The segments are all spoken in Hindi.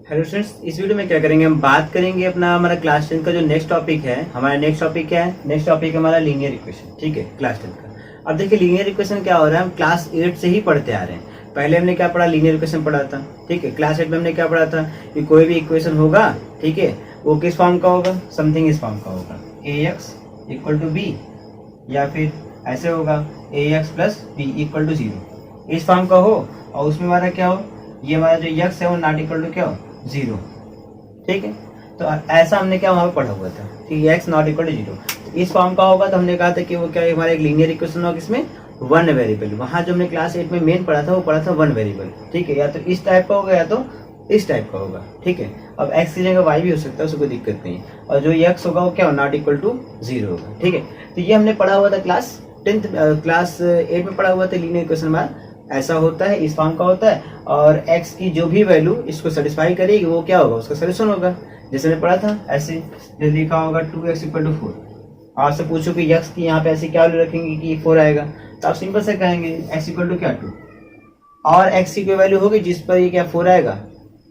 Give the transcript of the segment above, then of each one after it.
हेलो स्टूडेंट्स, इस वीडियो में क्या करेंगे, हम बात करेंगे अपना हमारा क्लास 10 का जो नेक्स्ट टॉपिक है। हमारा नेक्स्ट टॉपिक क्या है? नेक्स्ट टॉपिक है हमारा लीनियर इक्वेशन। ठीक है, क्लास 10 का। अब देखिए लीनियर इक्वेशन क्या हो रहा है, हम क्लास 8 से ही पढ़ते आ रहे हैं। पहले हमने क्या पढ़ा? लीनियर इक्वेशन पढ़ा था। ठीक है, क्लास 8 में हमने क्या पढ़ा था कि कोई भी इक्वेशन होगा, ठीक है, वो किस फॉर्म का होगा? समथिंग इस फॉर्म का होगा, ax इक्वल टू बी, या फिर ऐसे होगा ax plus B equal to 0। इस फॉर्म का हो और उसमें हमारा क्या हो, ये हमारा जो x है वो नॉट इक्वल टू क्या हो, 0। ठीक है, तो ऐसा हमने क्या वहाँ पे पढ़ा हुआ था कि x नॉट इक्वल टू 0 इस फॉर्म का होगा। तो हमने कहा था कि वो क्या है, हमारा एक लीनियर इक्वेशन होगा, इसमें वन वेरिएबल। वहाँ जो हमने क्लास 8 में मेन पढ़ा था वो पढ़ा था वन वेरिएबल। ठीक है, या तो इस टाइप का होगा या तो इस टाइप का होगा। ठीक है, अब x की जगह y भी हो सकता है, उसको कोई दिक्कत नहीं। और जो x होगा वो क्या हो, नॉट इक्वल टू 0 होगा। ठीक है, तो ये हमने पढ़ा हुआ था क्लास 8 में पढ़ा हुआ था। लीनियर इक्वेशन हमारा ऐसा होता है, इस फॉर्म का होता है, और x की जो भी वैल्यू इसको सेटिस्फाई करेगी वो क्या होगा, उसका सोल्यूशन होगा। जैसे मैंने पढ़ा था, ऐसे जो लिखा होगा 2x इक्वल टू 4। आपसे पूछो कि x की यहाँ पे ऐसी क्या वैल्यू रखेंगे कि 4 आएगा, तो आप सिंपल से कहेंगे x इक्वल टू क्या 2, और x की कोई वैल्यू होगी जिस पर ये क्या 4 आएगा,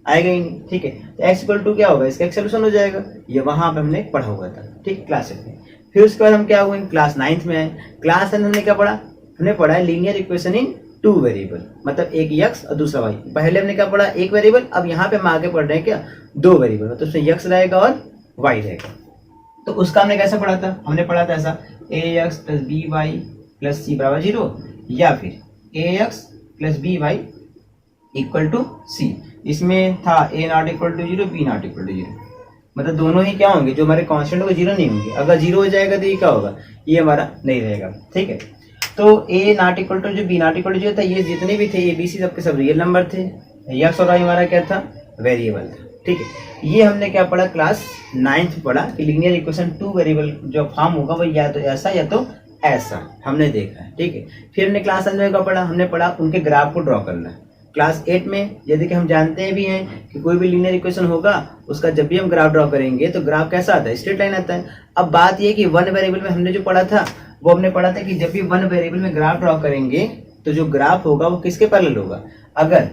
आएगा ही नहीं। ठीक है, तो x इक्वल टू क्या होगा, इसका एक सोल्यूशन हो जाएगा। ये वहां पे हमने पढ़ा हुआ था। ठीक, क्लास 8 में। फिर उसके बाद हम क्या हुए, क्लास 9 में आए। क्लास 9 हमने क्या पढ़ा, हमने पढ़ा है linear equation in two variable, मतलब एक x और दूसरा y। पहले हमने क्या पढ़ा, एक वेरिएबल। अब यहाँ पे हम आगे पढ़ रहे हैं क्या, दो वेरिएबल, मतलब उसमें x रहेगा और y रहेगा। तो उसका हमने कैसे पढ़ा था, हमने पढ़ा था ऐसा ax plus B Y plus C बराबर 0, या फिर ax plus B Y equal to C. इसमें था a not equal to 0, b not equal to 0, मतलब दोनों ही क्या होंगे, जो हमारे कांस्टेंट होगा 0 नहीं होंगे। अगर 0 हो जाएगा तो ये क्या होगा, ये हमारा नहीं रहेगा। ठीक है, तो a नॉट इक्वल टू जो b नॉट इक्वल टू 0 था, ये जितने भी थे ए बी सी सबके सब रियल नंबर थे। x और y हमारा क्या था, वेरिएबल था। ठीक है, ये हमने क्या पढ़ा, क्लास 9th पढ़ा कि लीनियर इक्वेशन टू वेरिएबल जो फॉर्म होगा वो या तो ऐसा या तो ऐसा, हमने देखा है। ठीक है, फिर हमने क्लास 9 का पढ़ा, हमने पढ़ा उनके ग्राफ को ड्रॉ करना है। क्लास 8 में यदि कि हम जानते भी हैं कि कोई भी लीनियर इक्वेशन होगा, उसका जब भी हम ग्राफ ड्रॉ करेंगे तो ग्राफ कैसा आता है, स्ट्रेट लाइन आता है। अब बात ये कि वन वेरिएबल में हमने जो पढ़ा था, वो हमने पढ़ा था कि जब भी वन वेरिएबल में ग्राफ ड्रॉ करेंगे तो जो ग्राफ होगा वो किसके पैरेलल होगा। अगर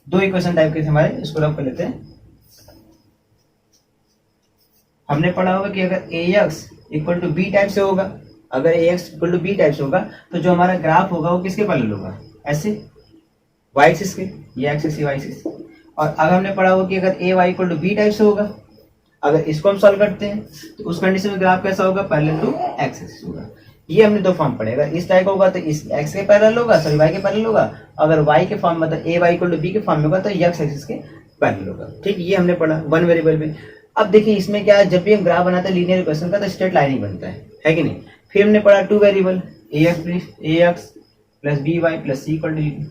दो इक्वेशन टाइप के थे हमारे, इसको ड्रॉ कर लेते हैं। हमने पढ़ा होगा कि अगर ax equal to B type से होगा, अगर ax equal to B type से होगा तो जो हमारा ग्राफ होगा वो किसके पैरेलल होगा, ऐसे y एक्सिस के, ये एक्सिस y एक्सिस। और अगर हमने पढ़ा होगा कि अगर ay equal to B type से होगा, अगर इसको हम सॉल्व करते हैं तो उस कंडीशन में ग्राफ कैसा होगा, पैरेलल टू x एक्सिस होगा। ये हमने दो फॉर्म पढ़े, अगर इस टाइप का होगा तो इस x के पैरेलल होगा, सॉरी y के पैरेलल होगा। अगर y के फॉर्म मतलब ay इक्वल टू बी के फॉर्म में होगा तो x एक्सिस के पैरेलल होगा। ठीक, ये हमने पढ़ा वन वेरिएबल में। अब देखिए इसमें क्या है, जब भी हम ग्राफ बनाते हैं लीनियर इक्वेशन का तो स्ट्रेट लाइन ही बनता है कि नहीं। फिर हमने पढ़ा two variable ax plus B Y plus C equal to 0।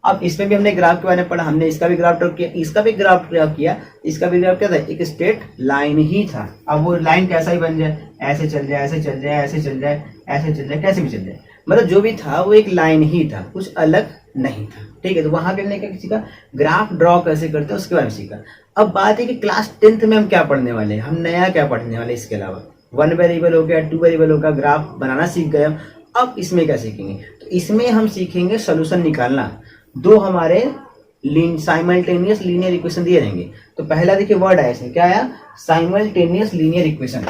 अब इसमें भी हमने ग्राफ के बारे में पढ़ा, हमने इसका भी ग्राफ ड्रॉ किया, इसका भी ग्राफ ड्रॉ किया, इसका भी ग्राफ क्या था, एक स्ट्रेट लाइन ही था। अब वो लाइन कैसा ही बन जाए, ऐसे चल जाए, ऐसे चल जाए, ऐसे चल जाए, ऐसे चल जाए, कैसे भी चल जाए, मतलब जो भी था वो एक लाइन ही था, कुछ अलग नहीं था। ठीक है, तो वहां पे हमने क्या सीखा, ग्राफ ड्रॉ कैसे करते हैं उसके बारे में सीखा। अब बात है कि क्लास 10th में हम क्या पढ़ने वाले हैं, हम नया क्या पढ़ने वाले हैं इसके अलावा। वन वेरिएबल हो गया, टू वेरिएबल हो गया, ग्राफ बनाना सीख गए। अब इसमें क्या सीखेंगे, तो इसमें हम सीखेंगे सोल्यूशन निकालना। दो हमारे साइमल्टेनियस लीनियर इक्वेशन दिए रहेंगे। तो पहला देखिए वर्ड आया इसमें, क्या आया, साइमल्टेनियस लीनियर इक्वेशन।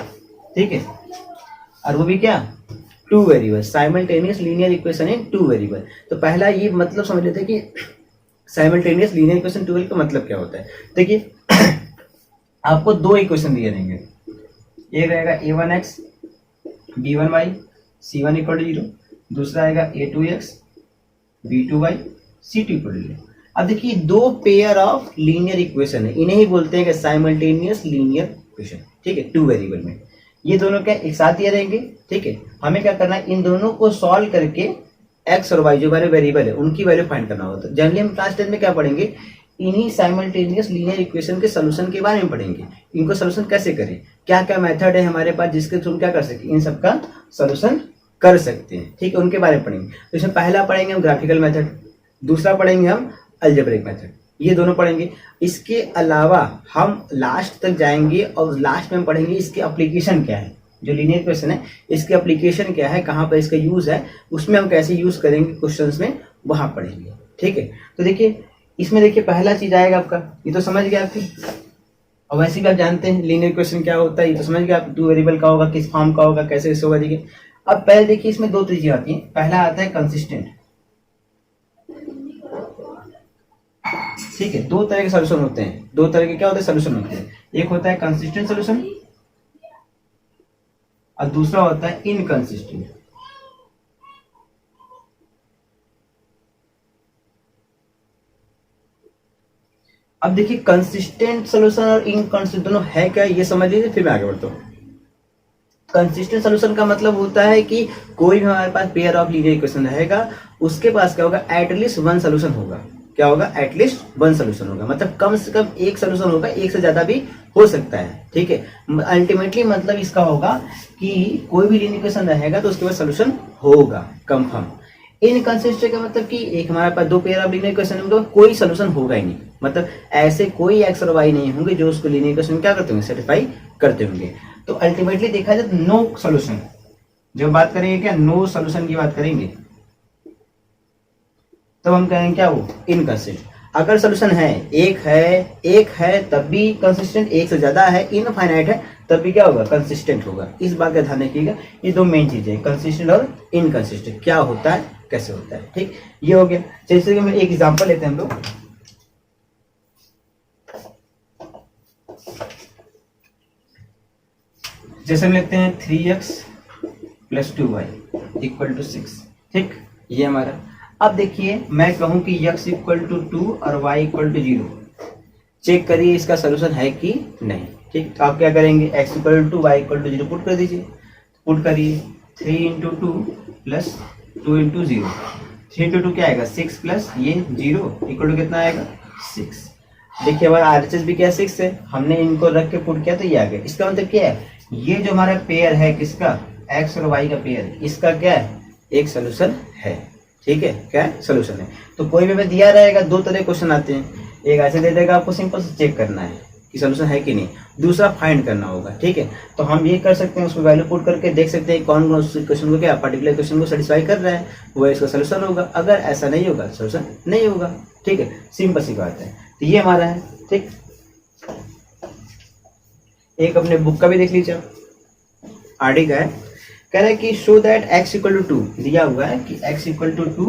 ठीक है, और वो भी क्या, two variable, simultaneous linear equation in two variable. तो पहला ये मतलब समझ लेते हैं कि simultaneous linear equation two variable का मतलब क्या होता है। देखिए आपको दो इक्वेशन दिए रहेंगे, एक रहेगा a1x b1y c1 equal to 0, दूसरा आएगा a2x b2y c2 equal to 0। अब देखिए दो पेयर ऑफ लीनियर इक्वेशन है, इन्हें ही बोलते हैं कि साइमल्टेनियस लीनियर इक्वेशन। ठीक है, टू वेरिएबल में ये दोनों क्या एक साथ ही रहेंगे। ठीक है, हमें क्या करना है, इन दोनों को सॉल्व करके x और y जो हमारे वेरिएबल है उनकी वैल्यू फाइंड करना होता है। जनरली हम क्लास 10 में क्या पढ़ेंगे, इन्हीं साइमल्टेनियस लीनियर इक्वेशन के सोल्यूशन के बारे में पढ़ेंगे। इनको सोल्यूशन कैसे करें, क्या क्या मेथड है हमारे पास जिसके थ्रू क्या कर सके, इन सबका सोल्यूशन कर सकते हैं। ठीक है, उनके बारे में पढ़ेंगे। तो इसमें पहला पढ़ेंगे हम ग्राफिकल मेथड, दूसरा पढ़ेंगे हम अलजेब्रिक मेथड, ये दोनों पढ़ेंगे। इसके अलावा हम लास्ट तक जाएंगे और लास्ट में हम पढ़ेंगे इसके एप्लीकेशन क्या है, जो लीनियर इक्वेशन है इसके एप्लीकेशन क्या है, कहाँ पर इसका यूज है, उसमें हम कैसे यूज करेंगे क्वेश्चंस में, वहां पढ़ेंगे। ठीक है, तो देखिए इसमें देखिए पहला चीज आएगा आपका, ये तो समझ गए आपके, और वैसे भी आप जानते हैं लीनियर इक्वेशन क्या होता है, ये तो समझ गए आप, टू वेरिएबल का होगा, किस फॉर्म का होगा, कैसे कैसे होगा। देखिए अब पहले देखिए इसमें दो चीजें आती हैं, पहला आता है कंसिस्टेंट, ठीक है। दो तरह के सोल्यूशन होते हैं, दो तरह के क्या होते हैं सोल्यूशन होते हैं, एक होता है कंसिस्टेंट सोल्यूशन और दूसरा होता है इनकंसिस्टेंट। अब देखिए कंसिस्टेंट सोल्यूशन और इनकंसिस्टेंट दोनों है क्या, ये समझ लीजिए, फिर मैं आगे बढ़ता हूँ। कंसिस्टेंट सोल्यूशन का मतलब होता है कि कोई भी हमारे पास पेयर ऑफ लीनियर इक्वेशन रहेगा, उसके पास क्या होगा, एटलीस्ट वन सोल्यूशन होगा। क्या होगा, एटलीस्ट वन सोल्यूशन होगा, मतलब कम से कम एक सोल्यूशन होगा, एक से ज्यादा भी हो सकता है, ठीक है। अल्टीमेटली मतलब इसका होगा कि कोई भी लीनियर इक्वेशन रहेगा तो उसके पास सोल्यूशन होगा कंफर्म। इनकंसिस्टेंट का मतलब कि एक हमारे पास दो पेयर ऑफ लीनियर इक्वेशन होंगे, कोई सोल्यूशन होगा ही नहीं, मतलब ऐसे कोई एक्स और वाई नहीं होंगे जो उसको लीनियर इक्वेशन क्या करते होंगे, सेटिस्फाई करते होंगे। तो अल्टीमेटली देखा जाए तो नो सोल्यूशन, जब बात करेंगे क्या नो सोल्यूशन की बात करेंगे, तब हम कहेंगे क्या वो इनकंसिस्टेंट। अगर सोल्यूशन है एक है तब भी कंसिस्टेंट, एक से ज्यादा है, इनफाइनाइट है तब भी क्या होगा, कंसिस्टेंट होगा। इस बात का ध्यान रखिएगा, ये दो मेन चीजें कंसिस्टेंट और इनकंसिस्टेंट क्या होता है, कैसे होता है, ठीक। ये हो गया। जैसे कि मैं एक एग्जांपल लेते हैं हम लोग, जैसे हम लेते हैं 3x + 2y = 6, ठीक, ये हमारा। अब देखिए मैं कहूं कि x = 2 और y = 0, चेक करिए इसका सोल्यूशन है कि नहीं, ठीक। तो आप क्या करेंगे, x = y = 0 पुट कर दीजिए, पुट करिए 3 × 2 + 2 × 0, 3 × 2 क्या आएगा 6 प्लस ये 0 = कितना आएगा 6। देखिए हमारा RHS भी क्या 6 है, हमने इनको रख के पुट किया तो ये आ गया। इसका मतलब क्या है, ये जो हमारा पेयर है किसका, x और y का पेयर, इसका क्या है, एक सोल्यूशन है, ठीक है, क्या सोल्यूशन है। तो कोई भी हमें दिया रहेगा, दो तरह के क्वेश्चन आते हैं, एक ऐसे दे देगा आपको, सिंपल से चेक करना है कि सोल्यूशन है कि नहीं, दूसरा फाइंड करना होगा, ठीक है। तो हम ये कर सकते हैं, उसमें वैल्यू पुट करके देख सकते हैं कौन कौन उस क्वेश्चन को क्या पर्टिकुलर क्वेश्चन को सेटिस्फाई कर रहा है, वो इसका सोल्यूशन होगा। अगर ऐसा नहीं होगा सोल्यूशन नहीं होगा, ठीक है, सिंपल सी बात है। तो ये हमारा है, ठीक। एक अपने बुक का भी देख लीजिए, आरडी का है, कह रहा है कि शो दैट x = 2, दिया हुआ है कि x = 2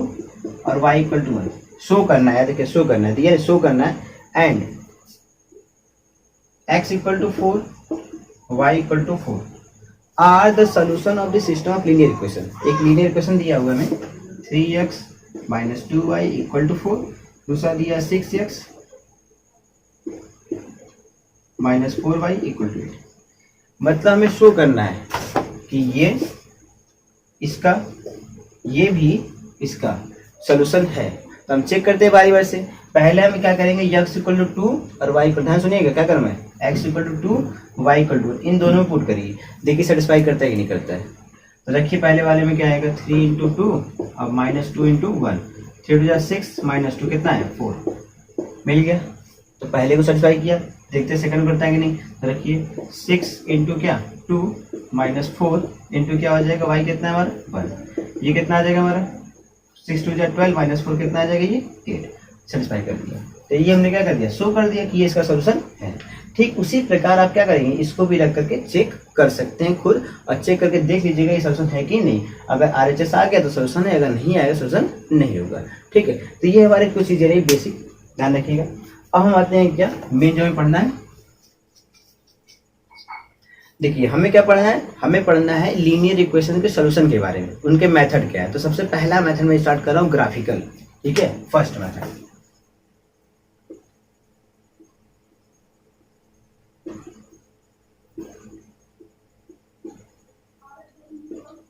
और y = 1, शो करना है, देखिए शो करना है, दिया शो करना है, and x = 4 y = 4 are the solution of the system of linear equation. एक लीनियर इक्वेशन दिया हुआ है हमें 3x - 2y = 4, दूसरा दिया 6x - 4y = 8। मतलब हमें शो करना है कि ये इसका, ये भी इसका सोल्यूशन है। तो हम चेक करते हैं बारी बारी से। पहले हम क्या करेंगे, x = 2 और y = ध्यान सुनिएगा क्या करना है, x = 2 y = 1, इन दोनों में पुट करिए, देखिए सेटिस्फाई करता है कि नहीं करता है। तो रखिए पहले वाले में क्या आएगा 3 × 2 और -2 × 1, 3 × 6 -2 कितना है 4, मिल गया। तो पहले को सेटिस्फाई किया, देखते सेकंड करता है कि नहीं। तो रखिए 6 × क्या 2 - 4 × क्या हो जाएगा, y कितना है हमारा 1, ये कितना आ जाएगा हमारा 6 × 2 12 - 4 कितना आ जाएगा ये 8, सेटिस्फाई कर दिया। तो ये हमने क्या कर दिया, शो कर दिया कि ये इसका सोल्यूशन है। ठीक उसी प्रकार आप क्या करेंगे, इसको भी रख करके चेक कर सकते हैं खुद, और चेक करके देख लीजिएगा ये सोल्यूशन है कि नहीं। अगर RHS आ गया तो सोल्यूशन है, अगर नहीं आएगा सोल्यूशन नहीं होगा, ठीक है। तो ये हमारे कुछ चीजें रही बेसिक, ध्यान रखिएगा। अब हम आते हैं क्या मेन जो हमें पढ़ना है। देखिए हमें क्या पढ़ना है, हमें पढ़ना है लीनियर इक्वेशन के सोल्यूशन के बारे में, उनके मेथड क्या है। तो सबसे पहला मेथड में स्टार्ट कर रहा हूँ ग्राफिकल, ठीक है, फर्स्ट मेथड।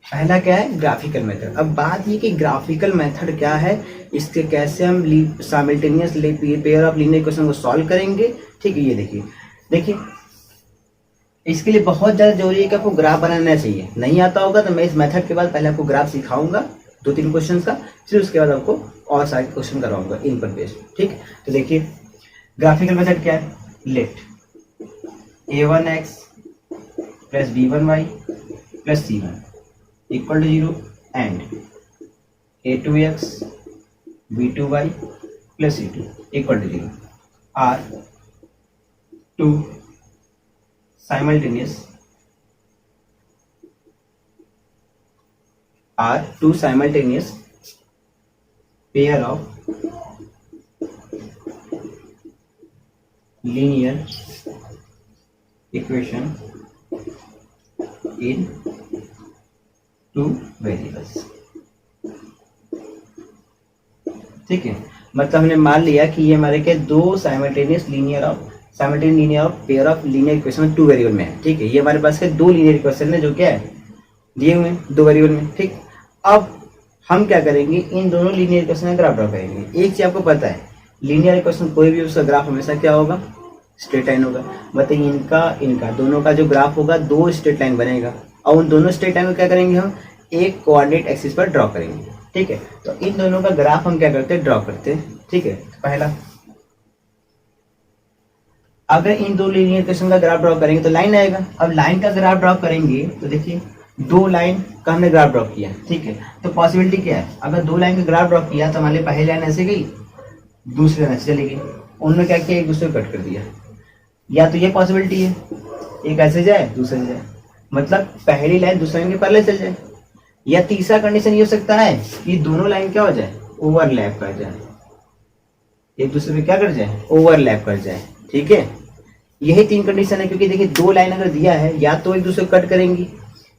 पहला क्या है, ग्राफिकल मेथड। अब बात ये कि ग्राफिकल मेथड क्या है, इसके कैसे हम simultaneous pair of linear equation को सॉल्व करेंगे, ठीक है। ये देखिए इसके लिए बहुत ज़्यादा जरूरी है कि आपको ग्राफ बनाना चाहिए। नहीं आता होगा तो मैं इस मेथड के बाद पहले आपको ग्राफ सिखाऊंगा 2-3 क्वेश्चन का, फिर उसके बाद आपको और सारे क्वेश्चन करवाऊंगा इन पर बेस्ड, ठीक। तो देखिए ग्राफिकल मेथड क्या है, let a1x + b1y + c1 = 0 and a2x b2y plus C2 equal to 0 are two simultaneous pair of linear equation in two variables. ठीक है, मतलब हमने मान लिया कि ये हमारे के दो simultaneous linear of pair of linear equation two variable में है। ठीक है, ये हमारे पास के दो लीनियर इक्वेशन है जो क्या है दिए हुए हैं दो वेरिएबल में। ठीक, अब हम क्या करेंगे, इन दोनों लीनियर इक्वेशन का ग्राफ ड्रॉ करेंगे। एक चीज आपको पता है, लीनियर इक्वेशन कोई भी उसका ग्राफ हमेशा क्या होगा, स्ट्रेट लाइन होगा। मतलब इनका दोनों का जो ग्राफ होगा दो स्ट्रेट लाइन बनेगा, और उन दोनों स्ट्रेट लाइन को क्या करेंगे, हम एक कोऑर्डिनेट एक्सिस पर ड्रॉ करेंगे। ठीक है, तो इन दोनों का ग्राफ हम क्या करते हैं, ड्रॉ करते हैं। ठीक है, पहला अगर इन दो लीनियर इक्वेशन का ग्राफ ड्रॉ करेंगे तो लाइन आएगा। अब लाइन का ग्राफ ड्रॉ करेंगे तो देखिए दो लाइन का हमने ग्राफ ड्रॉ किया। ठीक है, तो पॉसिबिलिटी क्या है, अगर दो लाइन का ग्राफ ड्रॉ किया तो हमारे पहली लाइन ऐसे गई, दूसरी लाइन ऐसे चली गई, उनमें क्या किया, एक दूसरे को कट कर दिया। या तो ये पॉसिबिलिटी है, एक ऐसे जाए दूसरे से जाए, मतलब पहली लाइन दूसरी लाइन के पहले चल जाए। या तीसरा कंडीशन ये हो सकता है कि दोनों लाइन क्या हो जाए, ओवरलैप कर जाए, एक दूसरे पे क्या कर जाए, ओवरलैप कर जाए। ठीक है, यही तीन कंडीशन है, क्योंकि देखिए दो लाइन अगर दिया है या तो एक दूसरे को कट करेंगी,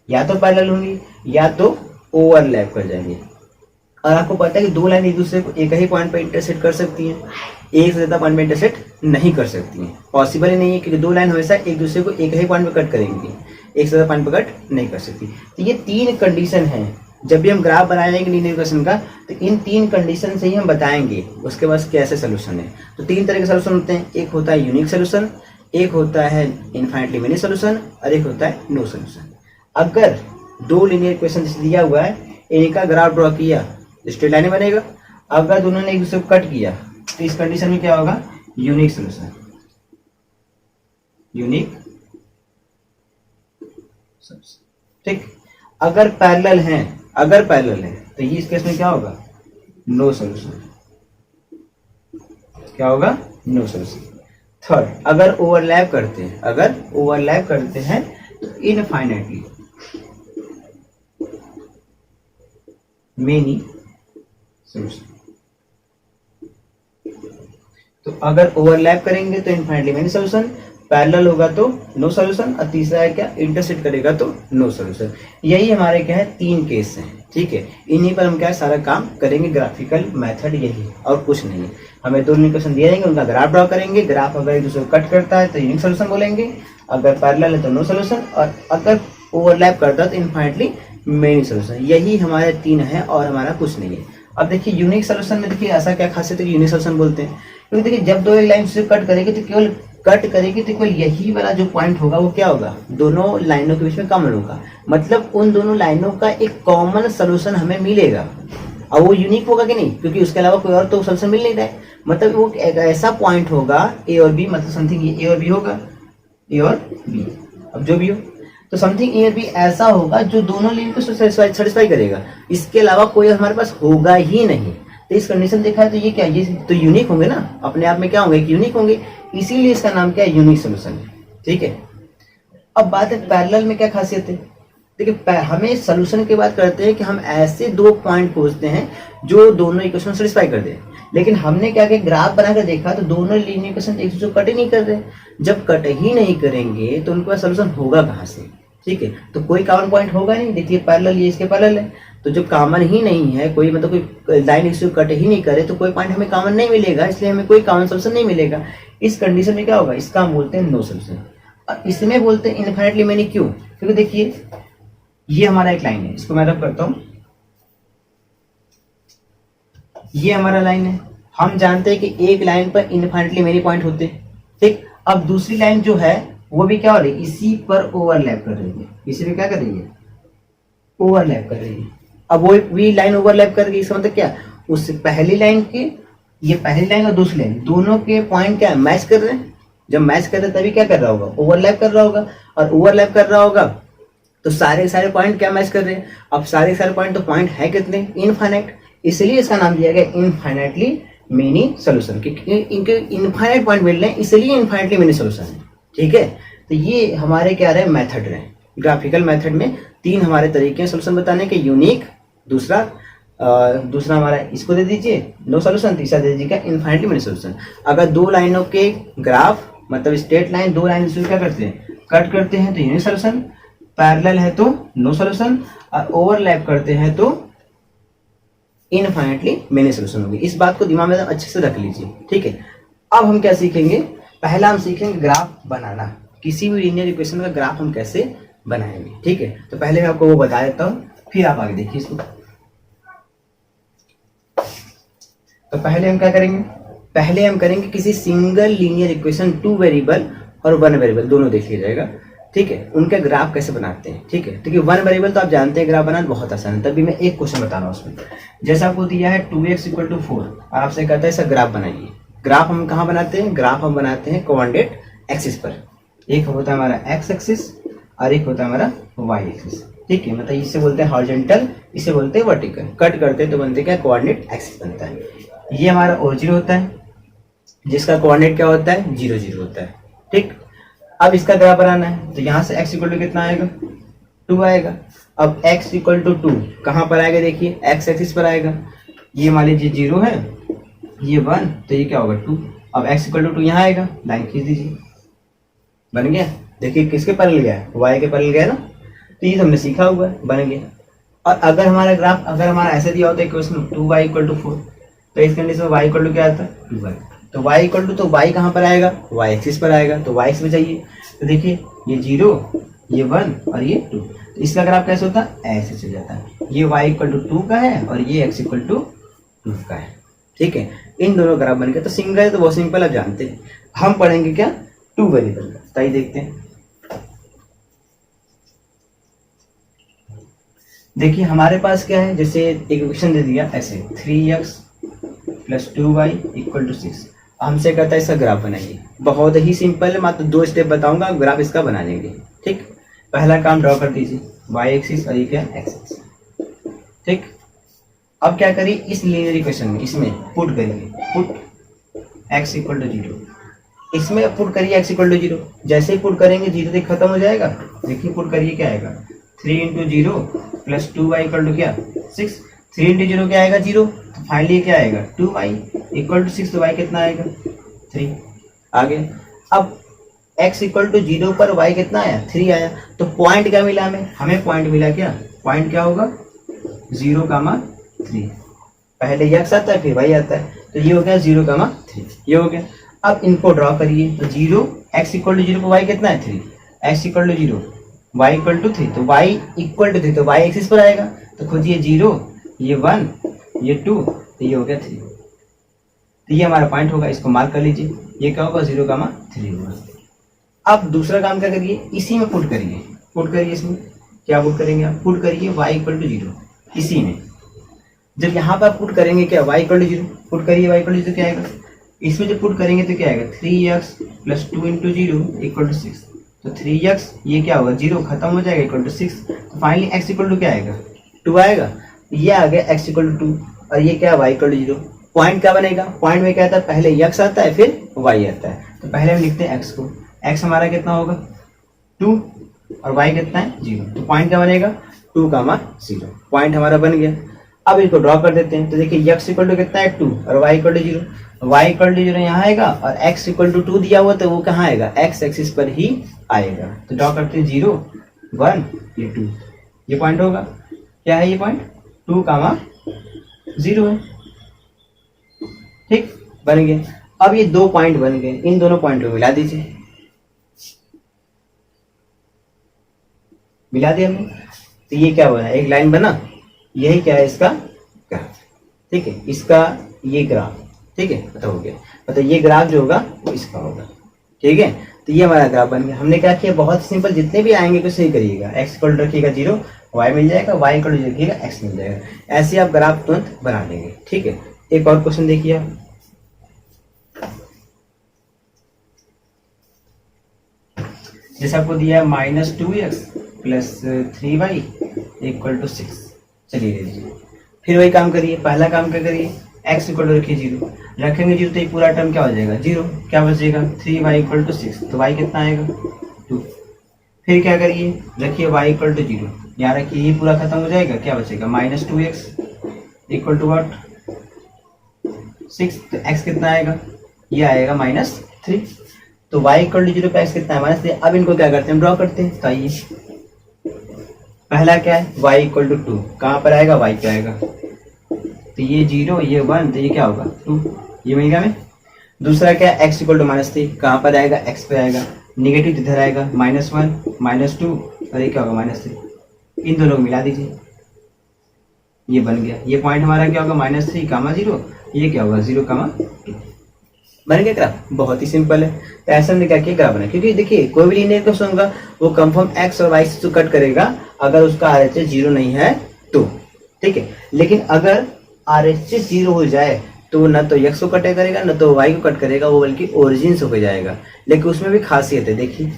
या तो पैरेलल होंगी, या तो ओवरलैप कर जाएंगे। और आपको पता है कि दो लाइन एक दूसरे को एक ही पॉइंट पर इंटरसेक्ट कर सकती हैं, एक से ज्यादा पॉइंट पर इंटरसेक्ट नहीं कर सकती हैं, पॉसिबल ही नहीं है, क्योंकि दो लाइन हमेशा एक दूसरे को एक ही पॉइंट पर कट करेंगी, एक से ज्यादा पॉइंट पर कट नहीं कर सकती। तो ये तीन कंडीशन है, जब भी हम ग्राफ बनाएंगे लीनियर इक्वेशन का तो इन तीन कंडीशन से ही हम बताएंगे उसके पास कैसे सोल्यूशन है। तो तीन तरह के सोल्यूशन होते हैं, एक होता है यूनिक सोल्यूशन, एक होता है इनफाइनाइटली मेनी सोल्यूशन, और एक होता है नो सोल्यूशन। अगर दो लीनियर इक्वेशन दिया हुआ है, इनका ग्राफ ड्रॉ किया स्ट्रेट लाइन बनेगा। अगर दोनों ने एक दूसरे को कट किया तो इस कंडीशन में क्या होगा, यूनिक सोल्यूशन। ठीक, अगर पैरेलल है तो ये इस केस में क्या होगा, नो सोल्यूशन। क्या होगा, नो सोल्यूशन। थर्ड, अगर ओवरलैप करते हैं तो इनफाइनाइटली मेनी सोल्यूशन। तो अगर ओवरलैप करेंगे तो इनफाइनाइटली मेनी सोल्यूशन, पैरेलल होगा तो नो सोल्यूशन, और तीसरा है क्या, इंटरसेक्ट करेगा तो नो सोल्यूशन। यही हमारे क्या है, तीन केस हैं। ठीक है, इन्हीं पर हम क्या है सारा काम करेंगे, ग्राफिकल मेथड यही है और कुछ नहीं है। हमें दो इक्वेशन दिए जाएंगे, उनका ग्राफ ड्रॉ करेंगे, ग्राफ अगर एक दूसरे को कट करता है तो यूनिक सोल्यूशन बोलेंगे, अगर पैरेलल है तो नो सोल्यूशन, और अगर ओवरलैप करता है तो इनफाइनाइटली मेनी सोल्यूशन। यही हमारे तीन है और हमारा कुछ नहीं है। अब देखिए यूनिक सोल्यूशन में देखिए ऐसा क्या खासियत है कि यूनिक सोल्यूशन बोलते हैं, क्योंकि देखिए जब दो एक लाइन से कट करेगी तो केवल यही वाला जो पॉइंट होगा वो क्या होगा, दोनों लाइनों के बीच में कॉमन होगा। मतलब उन दोनों लाइनों का एक कॉमन सोल्यूशन हमें मिलेगा, और वो यूनिक होगा कि नहीं, क्योंकि उसके अलावा कोई और तो सोल्यूशन मिल नहीं रहा है। मतलब वो एक ऐसा पॉइंट होगा ए और बी, मतलब समथिंग ये ए और बी होगा, ए और बी, अब जो भी हो तो समथिंग ए और बी ऐसा होगा जो दोनों लाइन को सेटिस्फाई करेगा, इसके अलावा कोई हमारे पास होगा ही नहीं। तो इस कंडीशन देखा है तो ये क्या, ये तो यूनिक होंगे ना, अपने आप में क्या होंगे, यूनिक होंगे, इसीलिए इसका नाम क्या है, यूनिक सोल्यूशन है। ठीक है, अब बात है पैरेलल में क्या खासियत है। देखिए हमें सोल्यूशन की बात करते हैं कि हम ऐसे दो पॉइंट खोजते हैं जो दोनों इक्वेशन सेटिस्फाई कर दे, लेकिन हमने क्या किया, ग्राफ बनाकर देखा तो दोनों लीनियर इक्वेशन एक दूसरे को कट ही नहीं कर रहे। जब कट ही नहीं करेंगे तो उनके पास सोल्यूशन होगा कहाँ से। ठीक है, तो कोई कॉमन पॉइंट होगा नहीं। देखिए पैरेलल, ये इसके पैरेलल है, तो जब कॉमन ही नहीं है, कोई मतलब कोई लाइन इसको कट ही नहीं करे तो कोई पॉइंट हमें कॉमन नहीं मिलेगा, इसलिए हमें कोई कॉमन सोल्यूशन नहीं मिलेगा। इस कंडीशन में क्या होगा, इसका हम बोलते हैं नो सोल्यूशन। और इसमें बोलते हैं इनफाइनाइटली मेनी, क्यों, क्योंकि देखिए ये हमारा एक लाइन है, इसको मैं रब करता हूं, ये हमारा लाइन है। हम जानते हैं कि एक लाइन पर इनफाइनाइटली मेनी पॉइंट होते हैं। ठीक, अब दूसरी लाइन जो है वो भी क्या हो रही है, इसी पर ओवरलैप कर रही है, इसी पे क्या कर रही है, ओवरलैप कर रही है। अब वो भी लाइन ओवरलैप कर रही है, इसका मतलब क्या, उस पहली लाइन के, ये पहली लाइन और दूसरी लाइन दोनों के पॉइंट क्या मैच कर रहे हैं। जब मैच कर रहे हैं तभी क्या कर रहा होगा, ओवरलैप कर रहा होगा, और ओवरलैप कर रहा होगा तो सारे पॉइंट क्या मैच कर रहे हैं। अब सारे पॉइंट तो पॉइंट है कितने, इनफाइनाइट, इसलिए इसका नाम दिया गया इनफाइनाइटली मिनी सोल्यूशन, क्योंकि इनके इनफाइनाइट पॉइंट मिल रहे हैं इसलिए इनफाइनाइटली मिनी सोल्यूशन है। ठीक है, तो ये हमारे क्या रहे मेथड रहे। ग्राफिकल मेथड में 3 हमारे तरीके हैं सोल्यूशन बताने के, यूनिक, दूसरा हमारा इसको दे दीजिए नो सोल्यूशन, तीसरा दे दीजिएगा इनफाइनाइटली मिनी सोल्यूशन। अगर 2 लाइनों के ग्राफ मतलब स्ट्रेट लाइन 2 लाइन से क्या करते हैं कट करते हैं तो यूनिक सोल्यूशन, पैरेलल है तो नो सोल्यूशन, और ओवरलैप करते हैं तो इनफाइनाइटली मिनी सोल्यूशन होगी। इस बात को दिमाग में अच्छे से रख लीजिए। ठीक है, अब हम क्या सीखेंगे, पहला हम सीखेंगे ग्राफ बनाना, किसी भी लीनियर इक्वेशन का ग्राफ हम कैसे बनाएंगे। ठीक है, तो पहले मैं आपको वो बता देता हूँ, फिर आप आगे देखिए इसको। तो पहले हम क्या करेंगे, पहले हम करेंगे किसी सिंगल लीनियर इक्वेशन 2 वेरिएबल और 1 वेरिएबल दोनों देख लिया जाएगा। ठीक है, उनके ग्राफ कैसे बनाते हैं। ठीक है, क्योंकि 1 वेरिएबल तो आप जानते हैं ग्राफ बनाना बहुत आसान है, तभी मैं एक क्वेश्चन बता रहा हूँ उसमें। जैसे आपको दिया है 2x = 4 और आपसे कहता है इसका ग्राफ बनाइए। ग्राफ हम कहाँ बनाते हैं, ग्राफ हम बनाते हैं कोऑर्डिनेट एक्सिस पर। एक होता है हमारा एक्स एक्सिस और एक होता है हमारा वाई एक्सिस। ठीक है, मतलब इसे बोलते हैं हॉरिजॉन्टल, इसे बोलते हैं वर्टिकल। कट करते हैं तो बनते क्या, कोऑर्डिनेट एक्सिस बनता है। ये हमारा ओरिजिन होता है जिसका कोऑर्डिनेट क्या होता है 0 0 होता है। ठीक, अब इसका ग्राफ बनाना है तो यहाँ से x = कितना आएगा 2 आएगा। अब x = 2 कहाँ पर आएगा, देखिए x एक्सिस पर आएगा। ये मान लीजिए 0 है, ये 1, तो ये क्या होगा 2। अब x = 2 यहाँ आएगा, लाइन खींच दीजिए, बन गया। देखिए किसके पैरेलल गया है, y के पैरेलल गया ना, तो ये हमने सीखा हुआ है, बन गया। और अगर हमारा ग्राफ अगर हमारा ऐसे दिया होता है इक्वेशन 2y = 4, तो इस कंडीशन में y = क्या आता है 2y। तो y = तो y कहाँ पर आएगा, y एक्सिस पर आएगा, तो y एक्सिस पे चाहिए। तो देखिए ये 0, ये 1 और ये 2, तो इसका ग्राफ कैसे होता है, ऐसे चल जाता है। ये y = 2 का है और ये x = 2 का है। ठीक है, इन दोनों ग्राफ बन गए। तो सिंगल है तो बहुत सिंपल, आप जानते हैं। हम पढ़ेंगे क्या 2 वेरिएबल का, तो आइए देखते हैं। देखिए हमारे पास क्या है, जैसे एक इक्वेशन दे दिया ऐसे 3x + 2y = 6। हमसे कहता है इसका ग्राफ बनाइए। बहुत ही सिंपल है, मात्र 2 स्टेप बताऊंगा, ग्राफ इसका बना लेंगे। ठीक, पहला काम ड्रॉ कर दीजिए y एक्सिस और ये क्या x एक्सिस। ठीक, अब क्या करिए इस लीनियर इक्वेशन में इसमें पुट करिए, पुट x = 0। इसमें पुट करिए x = 0। जैसे ही पुट करेंगे 0 से खत्म हो जाएगा। देखिए पुट करिए क्या आएगा, 3 × 0 + 2y = क्या 6। 3 × 0 क्या आएगा 0, तो फाइनली क्या आएगा 2y = 6, तो y कितना आएगा 3। आगे अब x = 0 पर y कितना आया 3 आया। तो पॉइंट क्या मिला हमें पॉइंट मिला क्या, पॉइंट क्या होगा 0,3। पहले x आता है फिर y आता है, तो ये हो गया 0,3, ये हो गया। अब इनको ड्रॉ करिए, तो 0 x = 0 पर y कितना है 3, x = 0 y = 3, तो y = 3, तो y एक्सिस पर आएगा। तो खोजिए 0, ये 1, ये 2, तो ये हो गया 3। तो ये हमारा पॉइंट होगा, इसको मार्क कर लीजिए। ये क्या होगा 0,3 होगा। अब दूसरा काम क्या करिए, इसी में पुट करिए, पुट करिए। इसमें क्या पुट करेंगे आप, पुट करिए y = 0 इसी में। जब यहाँ पर पुट करेंगे क्या y = 0, पुट करिए y = 0 क्या आएगा, इसमें जब पुट करेंगे तो क्या आएगा 3x + 2 × 0 = 6। तो 3x ये क्या होगा 0 खत्म हो जाएगा = 6। तो फाइनली x = क्या आएगा 2 आएगा। ये आ गया x = 2 और ये क्या y = 0। पॉइंट क्या बनेगा, पॉइंट में क्या आता है पहले x आता है फिर y आता है। तो पहले हम लिखते हैं x को, x हमारा कितना होगा 2 और y कितना है 0। तो पॉइंट क्या बनेगा 2,0। पॉइंट हमारा बन गया। अब इसको ड्रॉ कर देते हैं। तो देखिए x = कितना है 2 और y = 0। y = 0 यहाँ आएगा और x = 2 दिया हुआ तो वो कहाँ आएगा x एक्सिस पर ही आएगा। तो ड्रॉ करते हैं 0 1 ये 2, ये पॉइंट होगा। क्या है ये पॉइंट 2,0 है। ठीक, बन गए। अब ये 2 पॉइंट बन गए, इन दोनों पॉइंट को मिला दीजिए, मिला दिया हमने। तो ये क्या बना, एक लाइन बना। यही क्या है इसका ग्राफ। ठीक है, इसका ये ग्राफ। ठीक है, पता हो गया। मतलब ये ग्राफ जो होगा वो इसका होगा। ठीक है, तो ये हमारा ग्राफ बन गया। हमने क्या किया, बहुत सिंपल, जितने भी आएंगे कुछ नहीं करिएगा। x = रखिएगा 0, y मिल जाएगा, y = 0 रखिएगा, x मिल जाएगा। ऐसे आप ग्राफ तुरंत बना लेंगे। ठीक है, एक और क्वेश्चन देखिए आप। जैसे आपको दिया है -2x + 3y = 6। चलिए लीजिए, फिर वही काम करिए। पहला काम क्या करिए, x = रखिए 0, रखेंगे जीरो तो ये पूरा टर्म क्या हो जाएगा जीरो, क्या बचेगा 3y इक्वल टू 6, तो y कितना आएगा 2। फिर क्या करिए, रखिए y इक्वल टू जीरो, यहाँ रखिए ये पूरा खत्म हो जाएगा, क्या बचेगा -2x इक्वल टू व्हाट 6, तो x कितना आएगा, ये आएगा -3। तो y इक्वल टू जीरो पे x कितना है -3। अब इनको क्या करते हैं, ड्रॉ करते हैं। तो आइए पहला क्या है y इक्वल टू 2, कहाँ पर आएगा y पे आएगा, तो ये 0 ये 1, तो ये क्या होगा 2, ये मिल गया हमें। दूसरा क्या है x इक्वल टू -3, कहाँ पर आएगा x पे आएगा, निगेटिव इधर आएगा -1 -2 और ये क्या होगा -3, इन दोनों को मिला दीजिए, ये बन गया। ये पॉइंट हमारा क्या होगा -3 कामा 0, ये क्या होगा 0 कामा 2, बन गया ग्राफ। बहुत ही सिंपल है। तो ऐसा हमने क्या किया ग्राफ बना, क्योंकि देखिए कोई भी लीनियर इक्वेशन होगा वो कंफर्म x और y से तो कट करेगा अगर उसका RHS 0 नहीं है तो, ठीक है। लेकिन अगर RHS 0 हो जाए तो न तो x को कट करेगा न तो y को कट करेगा, वो बल्कि ओरिजिन से हो जाएगा। लेकिन उसमें भी खासियत है, देखिए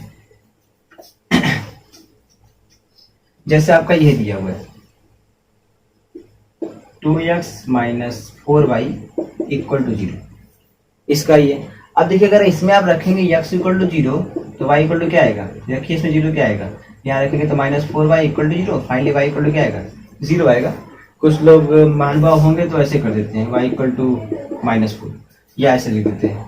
जैसे आपका ये दिया हुआ है 2x - 4y इक्वल टू 0, इसका ये। अब देखिए अगर इसमें आप रखेंगे x इक्वल टू 0 तो y इक्वल टू क्या आएगा, देखिए इसमें 0 क्या आएगा, यहाँ रखेंगे तो -4y equal to 0, finally y equal to क्या आएगा 0 आएगा। कुछ लोग महानुभाव होंगे तो ऐसे कर देते हैं y इक्वल टू -4 या ऐसे लिख देते हैं,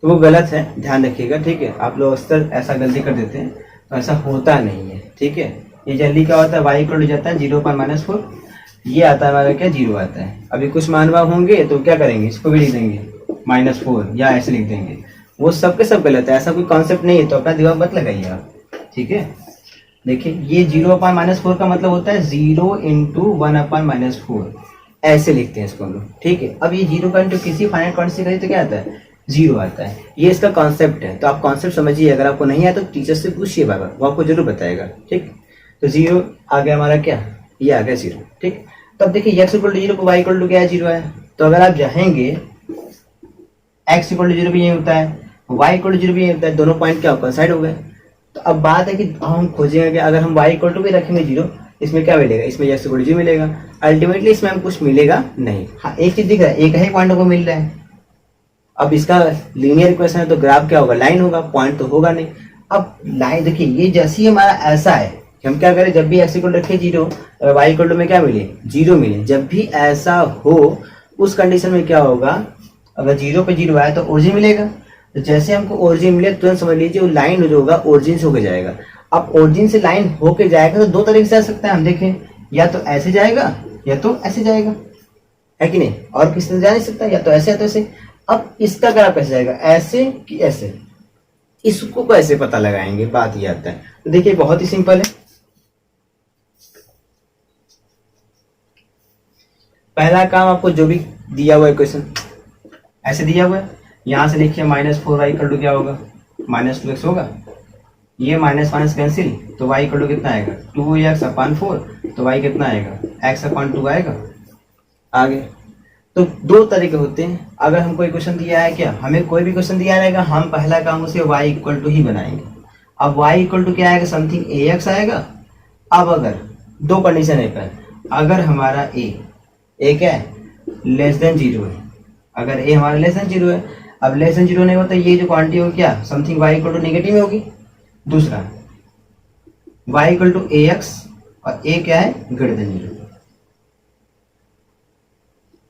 तो वो गलत है, ध्यान रखिएगा, ठीक है। आप लोग अक्सर ऐसा गलती कर देते हैं, तो ऐसा होता नहीं है, ठीक है। ये जल्दी क्या होता है, y इक्वल टू जाता है 0 पर -4, ये आता है हमारा क्या 0 आता है। अभी कुछ महानुभाव होंगे तो क्या करेंगे, इसको भी लिख देंगे -4 या ऐसे लिख देंगे, वो सब के सब गलत है, ऐसा कोई कॉन्सेप्ट नहीं है, तो अपना दिमाग मत लगाइए आप, ठीक है। देखिए ये 0/-4 का मतलब होता है 0 × 1/-4, ऐसे लिखते हैं इसको हम लोग, ठीक है। अब ये 0 का इंटू किसी फाइनाइट क्वांटिटी से करें तो क्या आता है 0 आता है, ये इसका कॉन्सेप्ट है। तो आप कॉन्सेप्ट समझिए, अगर आपको नहीं आया तो टीचर से पूछिए बार बार, वो आपको जरूर बताएगा, ठीक। तो 0 आ गया हमारा क्या, ये आ गया 0, ठीक। तब देखिए x इक्वल टू 0 को y इक्वल टू क्या है 0 है, तो अगर आप चाहेंगे x इक्वल टू 0 भी यही होता है, y इक्वल टू 0 भी यही होता है, दोनों पॉइंट क्या कोइंसाइड हो गए। तो अब बात है कि हम खोजेंगे कि अगर हम y इक्वल टू भी रखेंगे 0, इसमें क्या मिलेगा, इसमें x इक्वल टू 0 मिलेगा, अल्टीमेटली इसमें हम कुछ मिलेगा नहीं। हाँ एक चीज दिख रहा है, एक ही पॉइंट को मिल रहा है। अब इसका लीनियर इक्वेशन है तो ग्राफ क्या होगा, लाइन होगा, पॉइंट तो होगा नहीं। अब लाइन देखिए, ये जैसे ही हमारा ऐसा है कि हम क्या करें, जब भी x इक्वल रखे 0, y इक्वल टू में क्या मिले 0 मिले, जब भी ऐसा हो उस कंडीशन में क्या होगा, अगर 0 पे 0 आया तो ओरिजिन मिलेगा। तो जैसे हमको ओरिजिन मिले तुरंत समझ लीजिए वो लाइन जो होगा ओरिजिन से होकर जाएगा। अब ओरिजिन से लाइन होके जाएगा तो दो तरीके से आ सकता है, हम देखें, या तो ऐसे जाएगा या तो ऐसे जाएगा, है कि नहीं, और किसी तरह जा नहीं सकता, या तो ऐसे या तो ऐसे। अब इसका ग्राफ कैसे जाएगा, ऐसे कि ऐसे, इसको कैसे पता लगाएंगे, बात ये आता है। तो देखिए बहुत ही सिंपल है। पहला काम, आपको जो भी दिया हुआ है क्वेश्चन ऐसे दिया हुआ है, यहां से लिखिए -4y इक्वल टू क्या होगा -2x होगा, ये माइनस माइनस कैंसिल, तो y इक्वल टू कितना आएगा 2x/4, तो y कितना आएगा x/2 आएगा। आगे तो दो तरीके होते हैं, अगर हमको कोई क्वेश्चन दिया है, क्या हमें कोई भी क्वेश्चन दिया रहेगा, हम पहला काम उसे y इक्वल टू ही बनाएंगे। अब y इक्वल टू क्या आएगा, समथिंग ax आएगा। अब अगर दो कंडीशन है, पर अगर हमारा a क्या है लेस देन 0 है, अगर a हमारा लेस देन 0 है, अब लेस देन 0 नहीं होता, ये जो क्वांटिटी होगी क्या something y equal to negative में होगी। दूसरा y इक्वल टू ax और a क्या है ग्रेटर देन 0,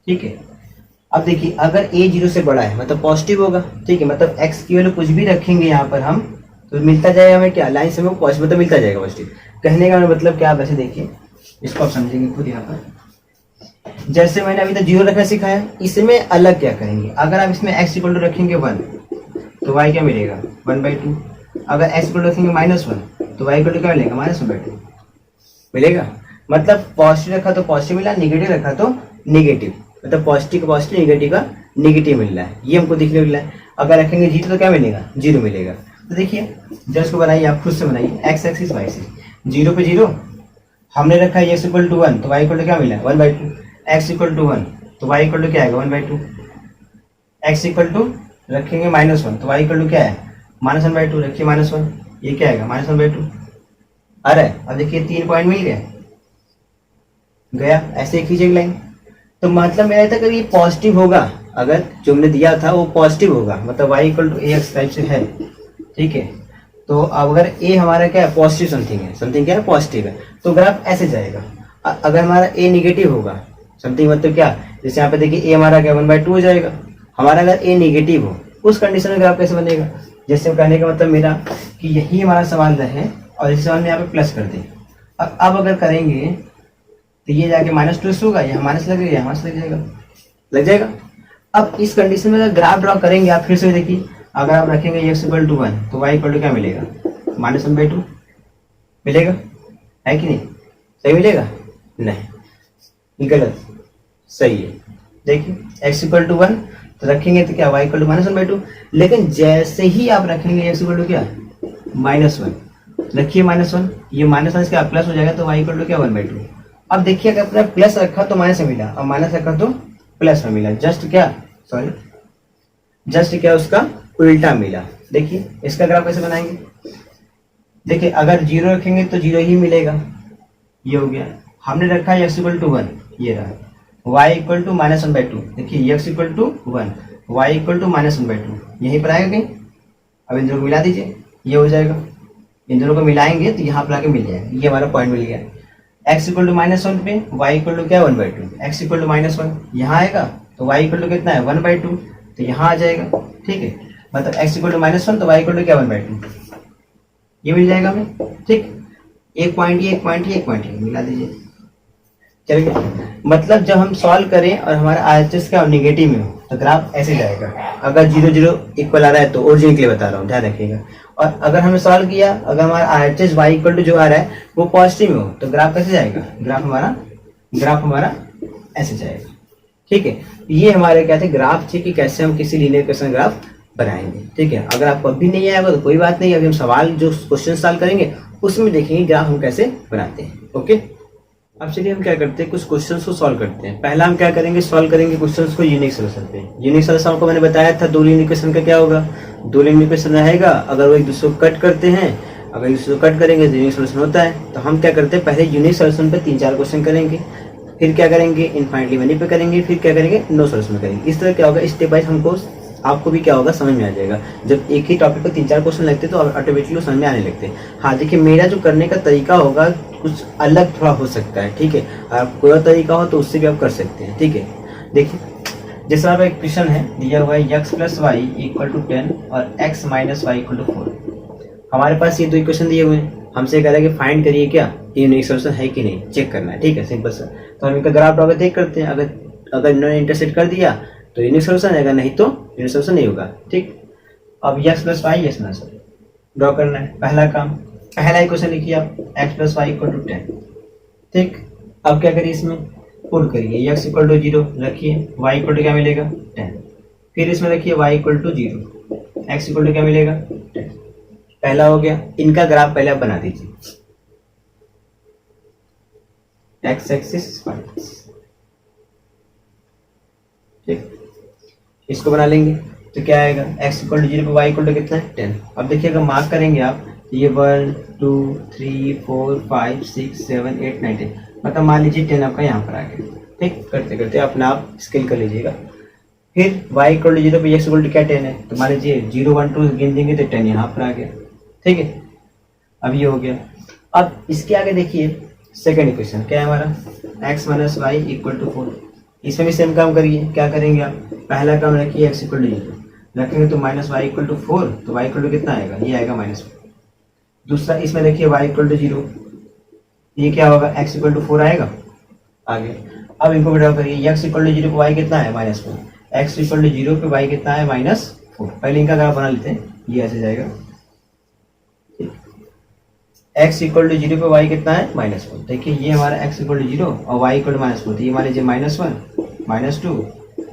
ठीक है। अब देखिए अगर a 0 से बड़ा है मतलब पॉजिटिव होगा, ठीक है, मतलब x की वैल्यू कुछ भी रखेंगे यहाँ पर हम, तो मिलता जाएगा हमें क्या, लाइन से हमें पॉजिटिव मतलब मिलता जाएगा पॉजिटिव। कहने का मतलब क्या, वैसे देखिए इसको आप समझेंगे खुद। यहाँ पर जैसे मैंने अभी तक 0 रखना सिखाया, इसमें अलग क्या करेंगे, अगर आप इसमें x इक्वल टू रखेंगे 1 तो y क्या मिलेगा 1/2, अगर x इक्वल टू रखेंगे -1 तो y इक्वल टू क्या मिलेगा -1/2 मिलेगा। मतलब पॉजिटिव रखा तो पॉजिटिव मिला, नेगेटिव रखा तो नेगेटिव, मतलब पॉजिटिव का पॉजिटिव, नेगेटिव का नेगेटिव मिल रहा है, ये हमको दिखने मिल रहा है। अगर रखेंगे 0 तो क्या मिलेगा 0 मिलेगा। तो देखिए जस्ट को बनाइए, आप खुद से बनाइए, x एक्सिस y एक्सिस, 0 पे 0 हमने रखा है x इक्वल टू 1 तो y इक्वल टू क्या मिला 1/2, x इक्वल टू 1 तो y इक्वल टू क्या आएगा 1/2, x इक्वल टू रखेंगे -1 तो y इक्वल टू क्या है -1/2, रखिए -1, ये क्या आएगा -1/2। अरे अब देखिए 3 पॉइंट मिल गया, ऐसे खींचेगी लाइन। तो मतलब मेरा था कि ये पॉजिटिव होगा अगर जो हमने दिया था वो पॉजिटिव होगा, मतलब y equal to A X type से है, ठीक है। तो अब अगर a हमारा क्या है, पॉजिटिव समथिंग है, समथिंग क्या है, पॉजिटिव है, तो ग्राफ ऐसे जाएगा। अगर हमारा a निगेटिव होगा, समथिंग मतलब क्या, जैसे यहाँ पे देखिए a हमारा क्या 1/2 हो जाएगा। हमारा अगर a निगेटिव हो उस कंडीशन में ग्राफ कैसे बनेगा, जैसे कहने का मतलब मेरा कि यही हमारा सवाल है और इस सवाल में यहाँ पे प्लस कर दें। अब अगर करेंगे तो ये जाके -2 होगा, यहाँ माइनस लग जाएगा, माइनस लग जाएगा। अब इस कंडीशन में अगर ग्राफ ड्रॉ करेंगे आप फिर से देखिए, अगर आप रखेंगे x इक्वल टू 1 तो y इक्वल टू क्या मिलेगा, -1/2 मिलेगा, है कि नहीं, सही मिलेगा, नहीं गलत, सही है। देखिए x इक्वल टू 1 तो रखेंगे तो क्या y इक्वल टू -1/2, लेकिन जैसे ही आप रखेंगे x इक्वल टू क्या -1, रखिए -1, ये -1 इसका प्लस हो जाएगा तो y इक्वल टू क्या 1/2। अब देखिए अगर अपना प्लस रखा तो माइनस में मिला और माइनस रखा तो प्लस में मिला, जस्ट क्या उसका उल्टा मिला। देखिए इसका ग्राफ कैसे बनाएंगे, देखिए अगर 0 रखेंगे तो 0 ही मिलेगा, ये हो गया। हमने रखा है x इक्वल टू 1, ये रहा y इक्वल टू -1/2, देखिए x equal to 1 y equal to -1/2, यहीं पर आएगा कहीं। अब इन दोनों को मिला दीजिए, ये हो जाएगा, इन दोनों को मिलाएंगे तो यहाँ पर आके मिल जाएगा, ये हमारा पॉइंट मिल गया। x इक्वल टू -1 पे y इक्वल टू क्या 1/2, x इक्वल टू -1 यहाँ आएगा तो y इक्वल टू कितना है 1/2, तो यहाँ आ जाएगा, ठीक है। मतलब x इक्वल टू -1 तो y इक्वल टू क्या 1/2, ये मिल जाएगा हमें, ठीक। एक पॉइंट ये मिला दीजिए, चलिए। मतलब जब हम सॉल्व करें और हमारा RHS का नेगेटिव में हो तो ग्राफ ऐसे जाएगा। अगर 0 0 इक्वल आ रहा है तो ओरिजिन के लिए बता रहा हूँ, ध्यान रखिएगा। और अगर हमने सॉल्व किया, अगर हमारा RHS y इक्वल टू जो आ रहा है वो पॉजिटिव में हो तो ग्राफ कैसे जाएगा, ग्राफ हमारा ऐसे जाएगा, ठीक है। ये हमारे क्या थे ग्राफ थे कि कैसे हम किसी लीनियर इक्वेशन ग्राफ बनाएंगे, ठीक है। अगर आपको अभी नहीं आएगा तो कोई बात नहीं, अभी हम सवाल जो क्वेश्चन सॉल्व करेंगे उसमें देखेंगे ग्राफ हम कैसे बनाते हैं, ओके। अब चलिए हम क्या करते हैं, कुछ क्वेश्चंस को सॉल्व करते हैं। पहला हम क्या करेंगे, सॉल्व करेंगे क्वेश्चंस को यूनिक सोल्यूशन पे। यूनिक सोल्यूशन को मैंने बताया था, दो लीनियर इक्वेशन का क्या होगा, दो लीनियर इक्वेशन रहेगा, अगर वो एक दूसरे को कट करते हैं, अगर एक दूसरे को कट करेंगे तो यूनिक सोल्यूशन होता है। तो हम क्या करते हैं, पहले यूनिक सोल्यूशन पे 3-4 क्वेश्चन करेंगे, फिर क्या करेंगे इनफाइनाइटली मेनी पे करेंगे, फिर क्या करेंगे नो सोल्यूशन करेंगे। इस तरह क्या होगा, स्टेप वाइज हमको आपको भी क्या होगा समझ में आ जाएगा। जब एक ही टॉपिक पर 3-4 क्वेश्चन लगते तो ऑटोमेटिकली समझ में आने लगते हैं। हाँ देखिए, मेरा जो करने का तरीका होगा कुछ अलग थोड़ा हो सकता है, ठीक है। आप कोई और तरीका हो तो उससे भी आप कर सकते हैं, ठीक है। देखिए जैसा आप एक क्वेश्चन है दिया हुआ है x + y = 10 और x - y = 4। हमारे पास ये दो इक्वेशन दिए हुए हैं, हमसे कह रहा है कि फाइंड करिए क्या ये यूनिक सोल्यूशन है कि नहीं, चेक करना है, ठीक है, सिंपल सा। तो हम इनका ग्राफ ड्रॉ करके करते हैं, अगर इन्होंने इंटरसेक्ट कर दिया तो यूनिक सोल्यूशन आएगा, नहीं तो यूनिक सोल्यूशन नहीं होगा, ठीक। अब x + y ड्रॉ करना है, पहला काम, पहला इक्वेशन लिखिए आप x + y = 10, ठीक। अब क्या करिए, इसमें पुट करिए, x = 0 रखिए, y = क्या मिलेगा 10, फिर इसमें रखिए y = 0, x = क्या मिलेगा 10। पहला हो गया, इनका ग्राफ पहले आप बना दीजिए, x एक्सिस y, ठीक। इसको बना लेंगे तो क्या आएगा, x = 0 पे y = कितना है 10। अब देखिए अगर मार्क करेंगे आप तो ये 1 2 3 4 5 6 7 8 9 10, मतलब मान लीजिए 10 आपका यहाँ पर आ गया, ठीक। करते करते अपना आप स्केल कर लीजिएगा। फिर y = 0 पे x = क्या 10 है, तो मान लीजिए 0 1 2 गिन देंगे तो 10 यहाँ पर आ गया, ठीक है। अब ये हो गया। अब इसके आगे देखिए सेकंड इक्वेशन क्या है हमारा, x - y = 4। इसमें भी सेम काम करिए, क्या करेंगे आप, पहला काम रखिए x = 0 रखेंगे तो -y = 4, तो y = कितना आएगा, ये आएगा -4। दूसरा इसमें देखिए y = 0, ये क्या होगा, x = 4 आएगा, आगे। अब इनको ड्रॉ करिए, x = 0 पे y कितना है -4, x = 0 पे y कितना है -4। पहले इनका ग्राफ बना लेते हैं, ये ऐसे जाएगा, x = 0 पे y कितना है -4। देखिए ये हमारा x = 0 और y = -4, तो ये मान लीजिए -1 -2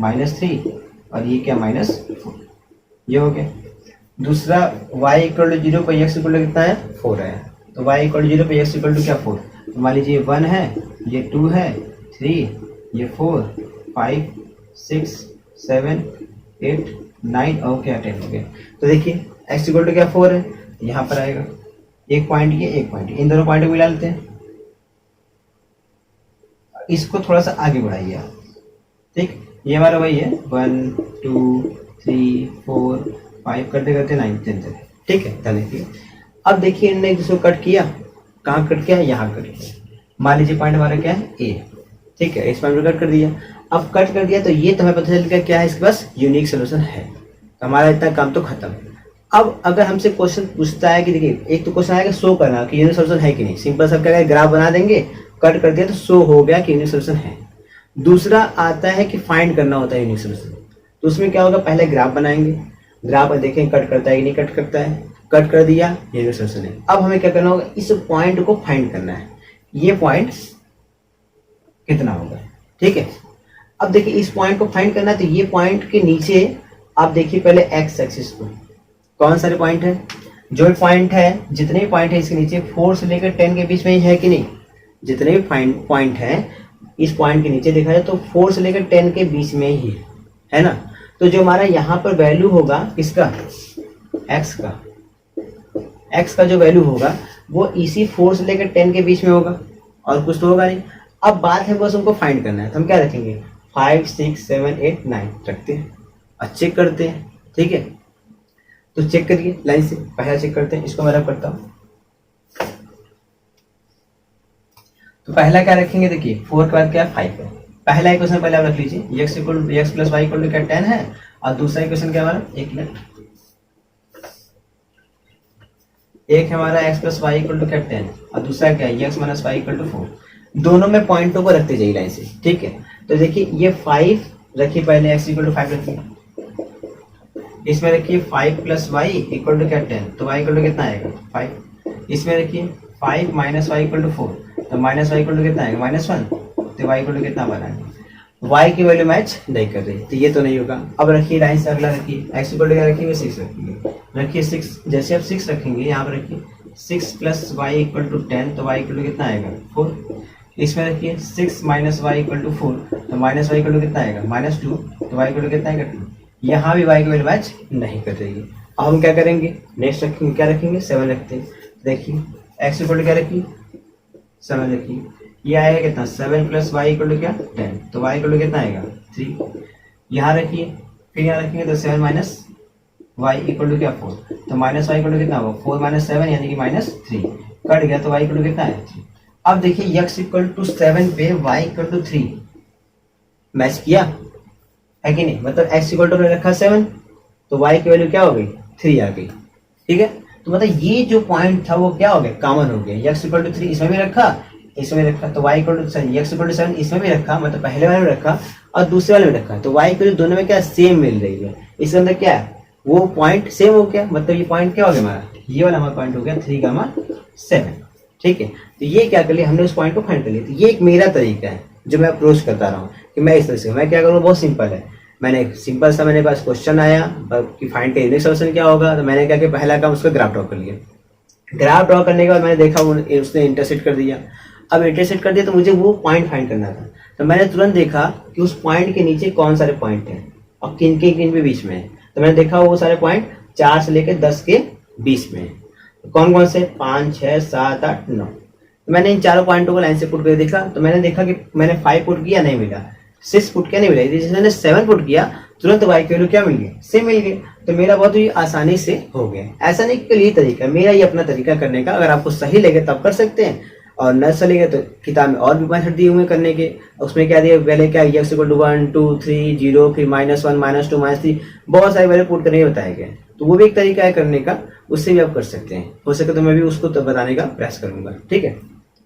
-3 और ये क्या -4, ये हो गया। दूसरा y = 0 पे x = कितना है 4 है, तो y = 0 पे x = क्या 4, तो मान लीजिए 1 है, ये 2 है, 3, ये 4 5 6 7 8 9 और क्या 10 हो गया। तो देखिए x = क्या 4 है, यहाँ पर आएगा, एक पॉइंट ये एक पॉइंट, इन दोनों पॉइंट को मिला लेते हैं। इसको थोड़ा सा आगे बढ़ाइए आप, ठीक। ये हमारा वही है 1 2 3 4 5 करते करते 9 10 तक, ठीक है। देखिए अब देखिए इनने एक दूसरे को कट किया, कहाँ कट किया, यहाँ कट किया। मान लीजिए पॉइंट हमारा क्या है ए, ठीक है, इस पॉइंट पर कट कर दिया। अब कट कर दिया तो ये तो हमें पता चल गया क्या है, इसके पास यूनिक सोल्यूशन है, तो हमारा इतना काम तो खत्म। अब अगर हमसे क्वेश्चन पूछता है कि देखिए एक तो क्वेश्चन आएगा शो करना कि यूनिक सोल्यूशन है कि नहीं, सिंपल सा क्या ग्राफ बना देंगे, कट कर दिया तो शो हो गया कि यूनिक सोल्यूशन है। दूसरा आता है कि फाइंड करना होता है यूनिक सोल्यूशन, तो उसमें क्या होगा, पहले ग्राफ बनाएंगे, ग्राफ पर देखें कट करता है कि नहीं कट करता है, कट कर दिया यूनिक सोल्यूशन है। अब हमें क्या करना होगा, इस पॉइंट को फाइंड करना है, ये पॉइंट कितना होगा, ठीक है। अब देखिए इस पॉइंट को फाइंड करना है, तो ये पॉइंट के नीचे आप देखिए पहले एक्स एक्सिस को, कौन सारे पॉइंट है, जो भी पॉइंट है, जितने भी पॉइंट है इसके नीचे 4 से लेकर 10 के बीच में ही है कि नहीं, जितने भी पॉइंट है इस पॉइंट के नीचे देखा जाए तो 4 से लेकर 10 के बीच में ही है ना। तो जो हमारा यहाँ पर वैल्यू होगा किसका, एक्स का जो वैल्यू होगा वो इसी 4 से लेकर 10 के बीच में होगा, और कुछ तो होगा नहीं। अब बात है बस उनको फाइंड करना है, तो हम क्या रखेंगे 5 6 7 8 9 रखते हैं और चेक करते हैं, ठीक है। तो चेक करिए लाइन से, पहला चेक करते हैं, इसको मैं रब करता हूँ। तो पहला क्या रखेंगे, देखिए 4 के बाद क्या 5 है। पहला इक्वेशन पहले आप रख लीजिए, x plus Y equal to क्या 10 है, और दूसरा इक्वेशन क्या हमारा एक हमारा x plus Y equal to क्या 10, और दूसरा क्या है x minus Y equal to 4। दोनों में पॉइंटों को रखते जाइए लाइन से, ठीक है। तो देखिए ये 5 रखिए पहले, x इक्वल टू 5 रखिए, इसमें रखिए 5 प्लस वाई इक्वल टू क्या 10, तो y इक्वल टू कितना आएगा 5। इसमें रखिए 5 माइनस वाई इक्वल टू 4, तो माइनस वाई इक्वल टू कितना आएगा -1, तो y इक्वल टू कितना बनाएंगे, y की वैल्यू मैच नहीं कर रही, तो ये तो नहीं होगा। अब रखिए लाइन से अगला रखिए, x इक्वल टू क्या रखेंगे 6 रखेंगे, रखिए 6, जैसे आप 6 रखेंगे यहाँ पर रखिए 6 प्लस वाई इक्वल टू 10, तो y इक्वल टू कितना आएगा 4। इसमें रखिए 6 माइनस वाई इक्वल टू 4, तो माइनस वाई इक्वल टू कितना आएगा -2, तो y इक्वल टू कितना आएगा 2। यहाँ भी y की वैल्यू मैच नहीं कर रही है। अब हम क्या करेंगे, नेक्स्ट रखेंगे, क्या रखेंगे 7 रखते हैं। देखिए x इक्वल टू क्या रखिए 7 रखिए, ये आएगा कितना 7 प्लस वाई इक्वल टू क्या 10, तो y इक्वल टू कितना आएगा 3। यहाँ रखिए, फिर यहाँ रखेंगे तो 7 माइनस वाई इक्वल टू क्या 4, तो माइनस वाई इक्वल टू कितना होगा 4 माइनस 7 यानी कि -3, कट गया तो y इक्वल टू कितना है 3। अब देखिए x इक्वल टू 7 पे y इक्वल टू 3 मैच किया है कि नहीं, मतलब x इक्वल टू रखा 7 तो y की वैल्यू क्या हो गई 3 आ गई, ठीक है। तो मतलब ये जो पॉइंट था वो क्या हो गया, कॉमन हो गया, x इक्वल टू 3 इसमें भी रखा, इसमें रखा, तो y equal to x equal to 7 इसमें भी रखा, मतलब पहले वाले में रखा और दूसरे वाले में रखा, तो y की दोनों में क्या सेम मिल रही है। इसके अंदर क्या है, वो पॉइंट सेम हो गया, मतलब ये पॉइंट क्या हो गया हमारा, ये वाला हमारा पॉइंट हो गया 3,7, ठीक है। तो ये क्या कर लिया हमने, उस पॉइंट को फाइंड कर लिया। तो ये एक मेरा तरीका है जो मैं अप्रोच करता रहा हूँ कि मैं इस तरह से, मैं क्या करूँ, बहुत सिंपल है। मैंने सिंपल सा, मेरे पास क्वेश्चन आया कि फाइंड का यूनिक सोल्यूशन क्या होगा, तो मैंने क्या कि पहला काम उसका ग्राफ ड्रॉ कर लिया। ग्राफ ड्रॉ करने के बाद मैंने देखा उसने इंटरसेक्ट कर दिया। अब इंटरसेक्ट कर दिया तो मुझे वो पॉइंट फाइंड करना था, तो मैंने तुरंत देखा कि उस पॉइंट के नीचे कौन सारे पॉइंट हैं और किन के बीच में है। तो मैंने देखा वो सारे पॉइंट 4 से लेकर 10 के बीच में है। तो कौन कौन से, 5 6 7 8 9। तो मैंने इन चारों पॉइंटों को लाइन से पुट कर देखा, तो मैंने देखा कि मैंने 5 पुट किया नहीं मिला, 6 पुट किया नहीं मिला, जैसे मैंने 7 पुट किया तुरंत y की वैल्यू क्या मिल गई, सेम मिल गई। तो मेरा बहुत ही आसानी से हो गया। ऐसा नहीं कि ये तरीका, मेरा ये अपना तरीका करने का, अगर आपको सही लगे तब कर सकते हैं, और न चलेगा तो किताब में और भी मेथड दिए हुए करने के, उसमें क्या दिया पहले क्या x इक्वल टू 1 2 3 0 फिर -1 -2 -3 बहुत सारे वैल्यू पुट करने बताया गया, तो वो भी एक तरीका है करने का, उससे भी आप कर सकते हैं। हो सके तो मैं भी उसको तो बताने का प्रयास करूंगा, ठीक है।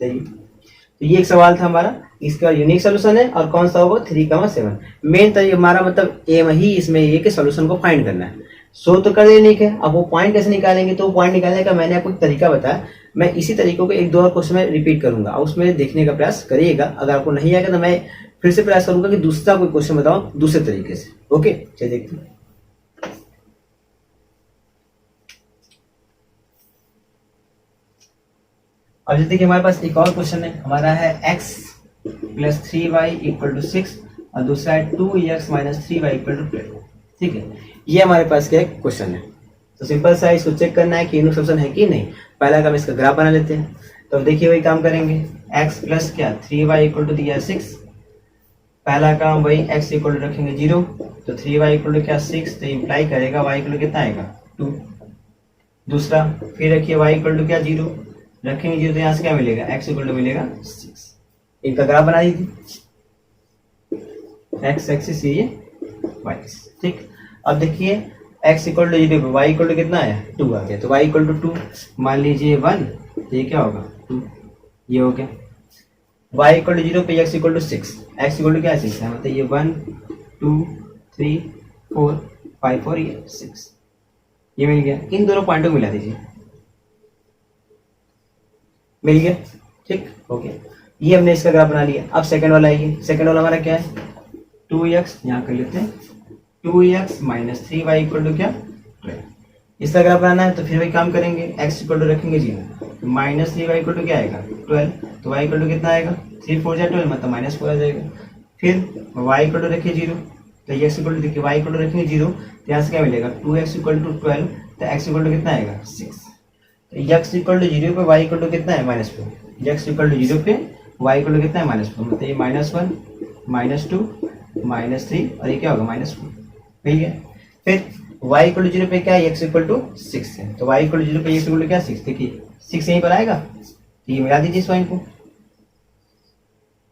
चलिए, तो ये एक सवाल था हमारा, इसका यूनिक सोल्यूशन है और कौन सा होगा 3,7। मेन तरीका हमारा मतलब एम ही इसमें ये कि सोल्यूशन को फाइंड करना है। सो तो कर देने के, अब वो पॉइंट कैसे निकालेंगे, तो पॉइंट निकालने का मैंने आपको एक तरीका बताया। मैं इसी तरीकों को 1-2 और क्वेश्चन में रिपीट करूंगा, उसमें देखने का प्रयास करिएगा। अगर आपको नहीं आएगा तो मैं फिर से प्रयास करूंगा कि दूसरा कोई क्वेश्चन बताऊं दूसरे तरीके से। ओके, चलिए देखते हैं। अब जैसे कि हमारे पास एक और क्वेश्चन है, हमारा है x plus 3y equal to 6 और दूसरा है 2x minus 3y equal to 12, ठीक है। ये हमारे पास क्या क्वेश्चन है, तो सिंपल सा इसको चेक करना है कि यूनिक सोल्यूशन है कि नहीं। पहला काम इसका ग्राफ बना लेते हैं। तो देखिए वही काम करेंगे, x प्लस क्या 3y इक्वल टू दिया 6 पहला काम वही x इक्वल टू रखेंगे 0, तो 3y इक्वल टू क्या 6, तो इम्प्लाई करेगा y इक्वल टू कितना आएगा 2। दूसरा फिर रखिए y इक्वल टू क्या 0, रखेंगे 0 तो यहाँ से क्या मिलेगा x इक्वल टू मिलेगा 6। इनका ग्राफ बना दीजिए, x एक्सिस ये y एक्सिस, ठीक। अब देखिए x इक्वल टू 0 पे y इक्वल टू कितना आया 2 आ गया, तो y इक्वल टू 2 मान लीजिए 1, तो ये क्या होगा 2, ये हो गया। y इक्वल टू 0 पे x equal to 6, x equal to क्या 6 है, मतलब ये 1 2 3 4 5 और ये 6, ये मिल गया। इन दोनों पॉइंटों को मिला दीजिए, मिल गया, ठीक हो गया। ये हमने इसका ग्राफ बना लिया। अब सेकंड वाला आइए, सेकंड वाला हमारा क्या है 2x, यहाँ कर लेते हैं 2x minus 3y equal to क्या 12। इसका ग्राफ बनाना है तो फिर वही काम करेंगे, x इक्वल टू रखेंगे 0, तो माइनस 3y इक्वल टू क्या आएगा 12, तो y इक्वल टू कितना आएगा 3 4 जा 12, मतलब माइनस 4 आ जाएगा। फिर y इक्वल टू रखिए 0, तो x इक्वल टू देखिए y इक्वल टू रखेंगे 0, तो यहाँ से क्या मिलेगा 2x इक्वल टू 12, तो x इक्वल टू कितना आएगा 6। तो x इक्वल टू 0 पे y इक्वल टू कितना है -4, x इक्वल टू 0 पे y इक्वल टू कितना है -4, मतलब ये -1 -2 -3 और ये क्या होगा -4, मिल गया। फिर y इक्वल टू 0 पे क्या है x इक्वल टू 6 है, तो y इक्वल टू 0 पे x इक्वल टू क्या 6, देखिए 6 यहीं पर आएगा, तो ये मिला दीजिए इस पॉइंट को।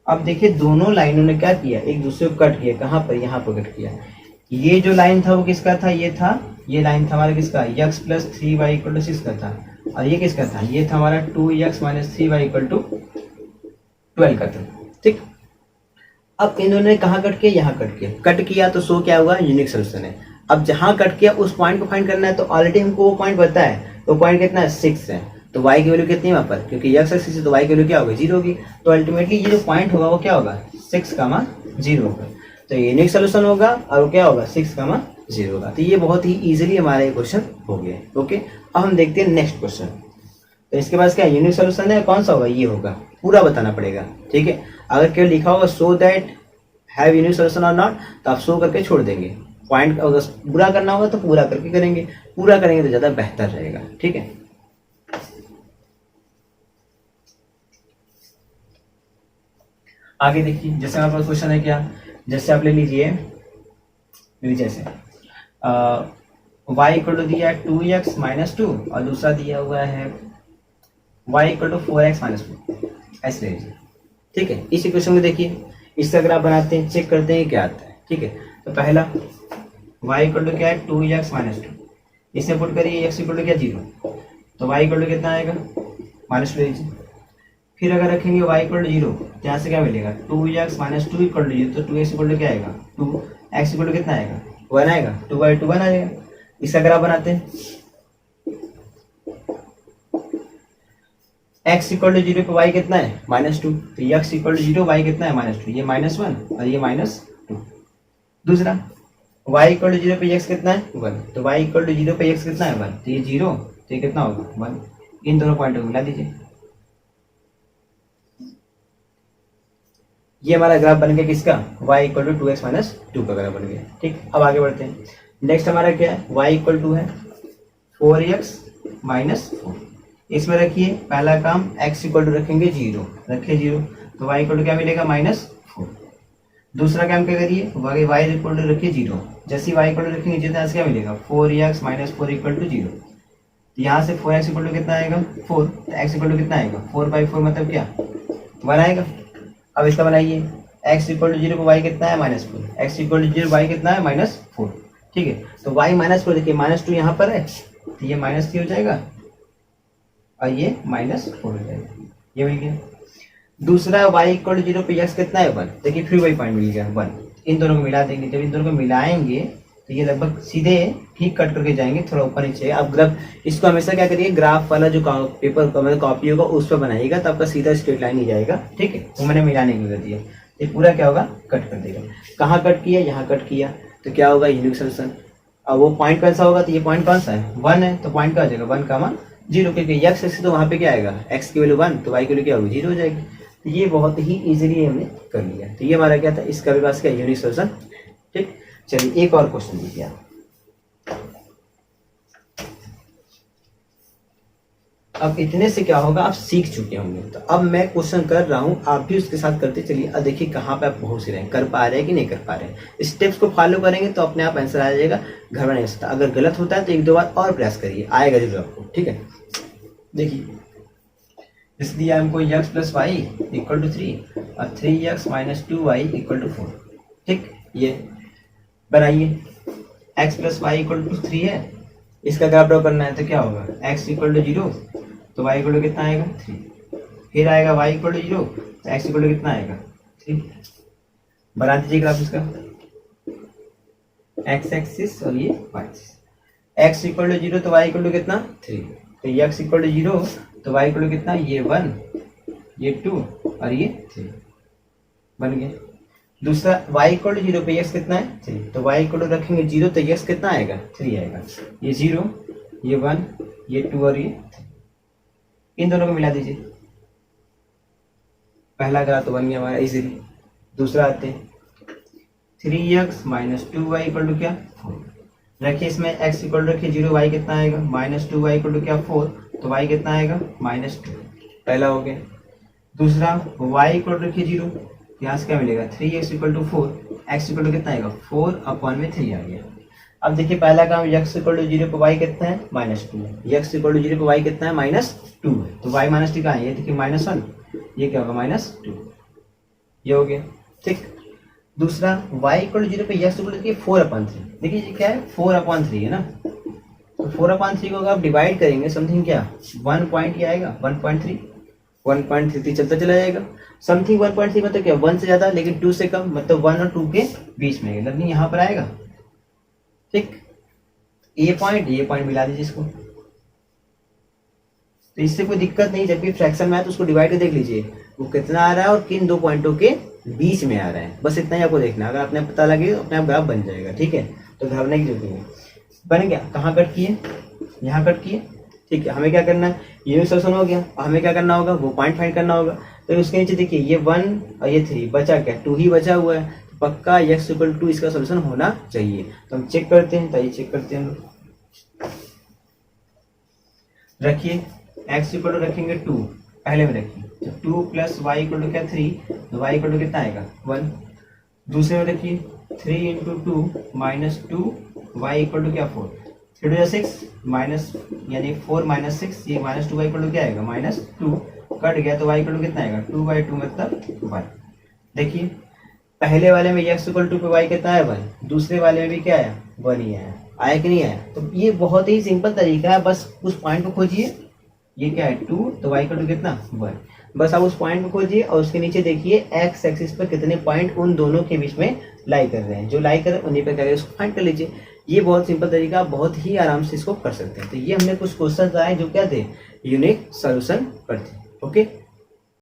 अब देखिए दोनों लाइनों ने क्या किया, एक दूसरे को कट किया, कहाँ पर यहाँ पर कट किया। ये जो लाइन था वो किसका था, ये लाइन था हमारा किसका x plus 3y equal to 6 का था, और ये किसका था, ये था हमारा 2x minus 3y equal to 12 का था, ठीक। अब इन दोनों ने कहाँ कट किया, यहाँ कट किया तो सो क्या हुआ यूनिक सोल्यूशन है। अब जहाँ कट किया उस पॉइंट को फाइंड करना है, तो ऑलरेडी हमको वो पॉइंट पता है, वो पॉइंट कितना है 6 है, तो y की वैल्यू कितनी है वहाँ पर, क्योंकि x एक्सिस है तो y की वैल्यू क्या होगी 0 होगी, तो अल्टीमेटली ये जो पॉइंट होगा वो क्या होगा 6,0 होगा, तो यूनिक सोल्यूशन होगा और वो क्या होगा 6,0 होगा। तो ये बहुत ही इजीली हमारा ये क्वेश्चन हो गया, ओके। अब हम देखते हैं नेक्स्ट क्वेश्चन। तो इसके पास क्या यूनिक सोल्यूशन है, कौन सा होगा, ये होगा, पूरा बताना पड़ेगा, ठीक है। अगर केवल लिखा होगा so that have unique solution और नॉट, तो आप शो करके छोड़ देंगे, पॉइंट अगर पूरा करना होगा तो पूरा करके करेंगे, पूरा करेंगे तो ज्यादा बेहतर रहेगा, ठीक है। आगे देखिए, जैसे हमारे पास क्वेश्चन है क्या, जैसे आप ले लीजिए जैसे y इक्वल टू दिया है 2x माइनस 2 और दूसरा दिया हुआ है y equal to 4x minus 4, ऐसे लीजिए, ठीक है। इस इक्वेशन को देखिए, इसका ग्राफ बनाते हैं, चेक करते हैं क्या आता है, ठीक है। तो पहला y इक्वल टू क्या है 2x माइनस 2, इसे पुट करिए x इक्वल टू क्या 0, तो y इक्वल टू कितना आएगा माइनस 2 लीजिए। फिर अगर रखेंगे y इक्वल टू 0, तो यहाँ से क्या मिलेगा 2x माइनस 2 इक्वल टू 0, तो 2x इक्वल टू क्या आएगा 2, x इक्वल टू कितना आएगा 1 आएगा, 2/2 1 आएगा। इसका ग्राफ बनाते हैं, x इक्वल टू 0 पे y कितना है -2, तो x इक्वल टू 0 y कितना है -2, ये -1 और ये -2। दूसरा y इक्वल टू 0 पे x कितना है 1, तो y इक्वल टू 0 पे x कितना है 1, तो ये 0, तो ये कितना होगा 1। इन दोनों पॉइंट को मिला दीजिए, ये हमारा ग्राफ बन गया किसका, y equal to 2x minus 2 का ग्राफ बन गया, ठीक। अब आगे बढ़ते हैं, नेक्स्ट हमारा क्या है, y इक्वल टू है 4x माइनस 4। इसमें रखिए पहला काम x इक्वल टू रखेंगे 0, रखिए 0, तो y इक्वल टू क्या मिलेगा -4। दूसरा काम क्या करिए, y इक्वल टू रखिए 0, जैसे y इक्वल टू रखेंगे जितना क्या मिलेगा 4x माइनस 4 इक्वल टू 0, यहाँ से 4x इक्वल टू कितना आएगा 4, तो x इक्वल टू कितना आएगा 4/4 मतलब क्या 1 आएगा। अब इसका बनाइए, x इक्वल टू 0 पे y कितना है -4, x इक्वल टू 0 y कितना है -4, ठीक है। तो y -4 देखिए -2 यहाँ पर है, तो ये -3 हो जाएगा और ये -4 हो जाएगा, ये मिल गया। दूसरा y इक्वल टू 0 पे x कितना है 1, देखिए फिर वही पॉइंट मिल गया 1। इन दोनों को मिला देंगे, जब इन दोनों को मिलाएंगे तो ये लगभग सीधे ठीक कट करके जाएंगे, थोड़ा ऊपर नीचे। अब ग्राफ इसको हमेशा क्या करिए, ग्राफ वाला जो पेपर मतलब कॉपी होगा उस पर बनाइएगा, तो आपका सीधा स्ट्रेट लाइन ही जाएगा, ठीक है। वो मैंने मिलाने के लिए कर दिया, ये पूरा क्या होगा कट कर देगा। कहाँ कट किया, यहाँ कट किया, तो क्या होगा यूनिक सोल्यूशन। अब वो पॉइंट कौन सा होगा, तो ये पॉइंट कौन सा है 1 है, तो पॉइंट क्या हो जाएगा 1,0, क्योंकि x एक्सिस तो वहाँ पे क्या आएगा x की वैल्यू 1, तो y की वैल्यू क्या होगी 0 हो जाएगी। तो ये बहुत ही इजीली हमने कर लिया, तो ये हमारा क्या था, इसका भी पास क्या यूनिक सोल्यूशन, ठीक। चलिए एक और क्वेश्चन दीजिए आप। अब इतने से क्या होगा, आप सीख चुके होंगे। तो अब मैं क्वेश्चन कर रहा हूँ, आप भी उसके साथ करते चलिए। अब देखिए कहाँ पे आप पहुँच रहे हैं, कर पा रहे हैं कि नहीं कर पा रहे हैं। स्टेप्स को फॉलो करेंगे तो अपने आप आंसर आ जाएगा, घबराने नहीं सकता। अगर गलत होता है तो एक दो बार और प्रयास करिए, आएगा जरूर आपको, ठीक है। देखिए जैसे दिया हमको x plus Y equal to 3 और 3x minus 2y equal to 4, ठीक। ये बनाइए, x plus Y equal to 3 है, इसका ग्राफ ड्रॉ करना है तो क्या होगा, x इक्वल टू 0 तो y इक्वल टू कितना आएगा 3, फिर आएगा y इक्वल टू 0 तो x इक्वल टू कितना आएगा 3। बना दीजिए ग्राफ इसका, x एक्सिस और ये y axis. x equal to 0 तो y इक्वल टू कितना 3, तो ये x इक्वल टू 0 तो y इक्वल टू कितना, ये 1 ये 2 और ये 3 बन गया। दूसरा y इक्वल टू 0 पे x कितना है 3, तो y इक्वल टू रखेंगे 0 तो x कितना आएगा 3 आएगा। ये 0 ये 1 ये 2 और ये 3, इन दोनों को मिला दीजिए। पहला ग्राफ तो बन गया हमारा इजीली। दूसरा आते हैं 3x minus 2y equal to क्या 4, रखिए इसमें x इक्वल टू रखिए 0, y कितना आएगा माइनस 2y इक्वल टू क्या 4, तो y कितना आएगा माइनस 2, पहला हो गया। दूसरा y इक्वल टू रखिए 0, यहाँ से क्या मिलेगा 3x equal to 4, x equal to कितना आएगा 4 अपॉन में 3 आ गया। अब देखिए पहला काम x इक्वल टू 0 पे y कितना है माइनस 2 है, x इक्वल टू 0 पे y कितना है माइनस 2 है, तो y माइनस 2 कहाँ है, ये देखिए माइनस 1, ये क्या होगा माइनस 2, ये हो गया, ठीक। दूसरा y इक्वल टू 0 पे x इक्वल टू 4 अपॉन 3, देखिए ये क्या है 4 अपॉन 3 है ना, तो 4 अपॉन 3 को अगर आप डिवाइड करेंगे समथिंग क्या 1 पॉइंट ही आएगा 1.3 1.33 चलता चला जाएगा। समथिंग 1.3 मतलब क्या 1 से ज्यादा लेकिन 2 से कम, मतलब 1 और 2 के बीच में लर्निंग यहाँ पर आएगा, ठीक। ये पॉइंट मिला दीजिए इसको, तो इससे कोई दिक्कत नहीं, जब भी फ्रैक्शन में आए तो उसको डिवाइड कर देख लीजिए वो कितना आ रहा है और किन दो पॉइंटों के बीच में आ रहा है, बस इतना ही आपको देखना। अगर आपने पता लगे तो अपने आप ग्राफ बन जाएगा, ठीक है। तो घबराने की जरूरत नहीं। बन गया, कहाँ कट किए, यहाँ कट किए, ठीक है। हमें क्या करना है, ये सोल्यूशन हो गया, हमें क्या करना होगा वो पॉइंट फाइंड करना होगा। तो उसके नीचे देखिए ये 1 और ये 3 बचा, क्या 2 ही बचा हुआ है, तो पक्का x इक्वल टू इसका सोल्यूशन होना चाहिए। तो हम चेक करते हैं, तो ये चेक करते हैं, रखिए x इक्वल टू रखेंगे 2 पहले में रखिए, तो 2 प्लस वाई इक्वल टू क्या 3, तो y इक्वल टू कितना आएगा 1। दूसरे में रखिए 3 into 2 minus 2 Y equal to क्या 4, 3 टू 6 माइनस यानी 4 माइनस 6, ये माइनस 2 वाई इक्वल टू क्या आएगा माइनस 2, कट गया तो y इक्वल टू कितना आएगा 2/2 मतलब 1। देखिए पहले वाले में x इक्वल टू पे y कितना है 1, दूसरे वाले में भी क्या आया 1 ही आया कि नहीं आया। तो ये बहुत ही सिंपल तरीका है, बस उस पॉइंट को खोजिए, ये क्या है 2 तो y इक्वल टू कितना 1, बस आप उस पॉइंट को खोजिए और उसके नीचे देखिए x एक्सिस पर कितने पॉइंट उन दोनों के बीच में लाई कर रहे हैं, जो लाई कर रहे हैं उन्हीं पे करें, उसको फाइंड कर लीजिए। ये बहुत सिंपल तरीका, आप बहुत ही आराम से इसको कर सकते हैं। तो ये हमने कुछ क्वेश्चन आए जो क्या थे यूनिक सॉल्यूशन पर थे, ओके।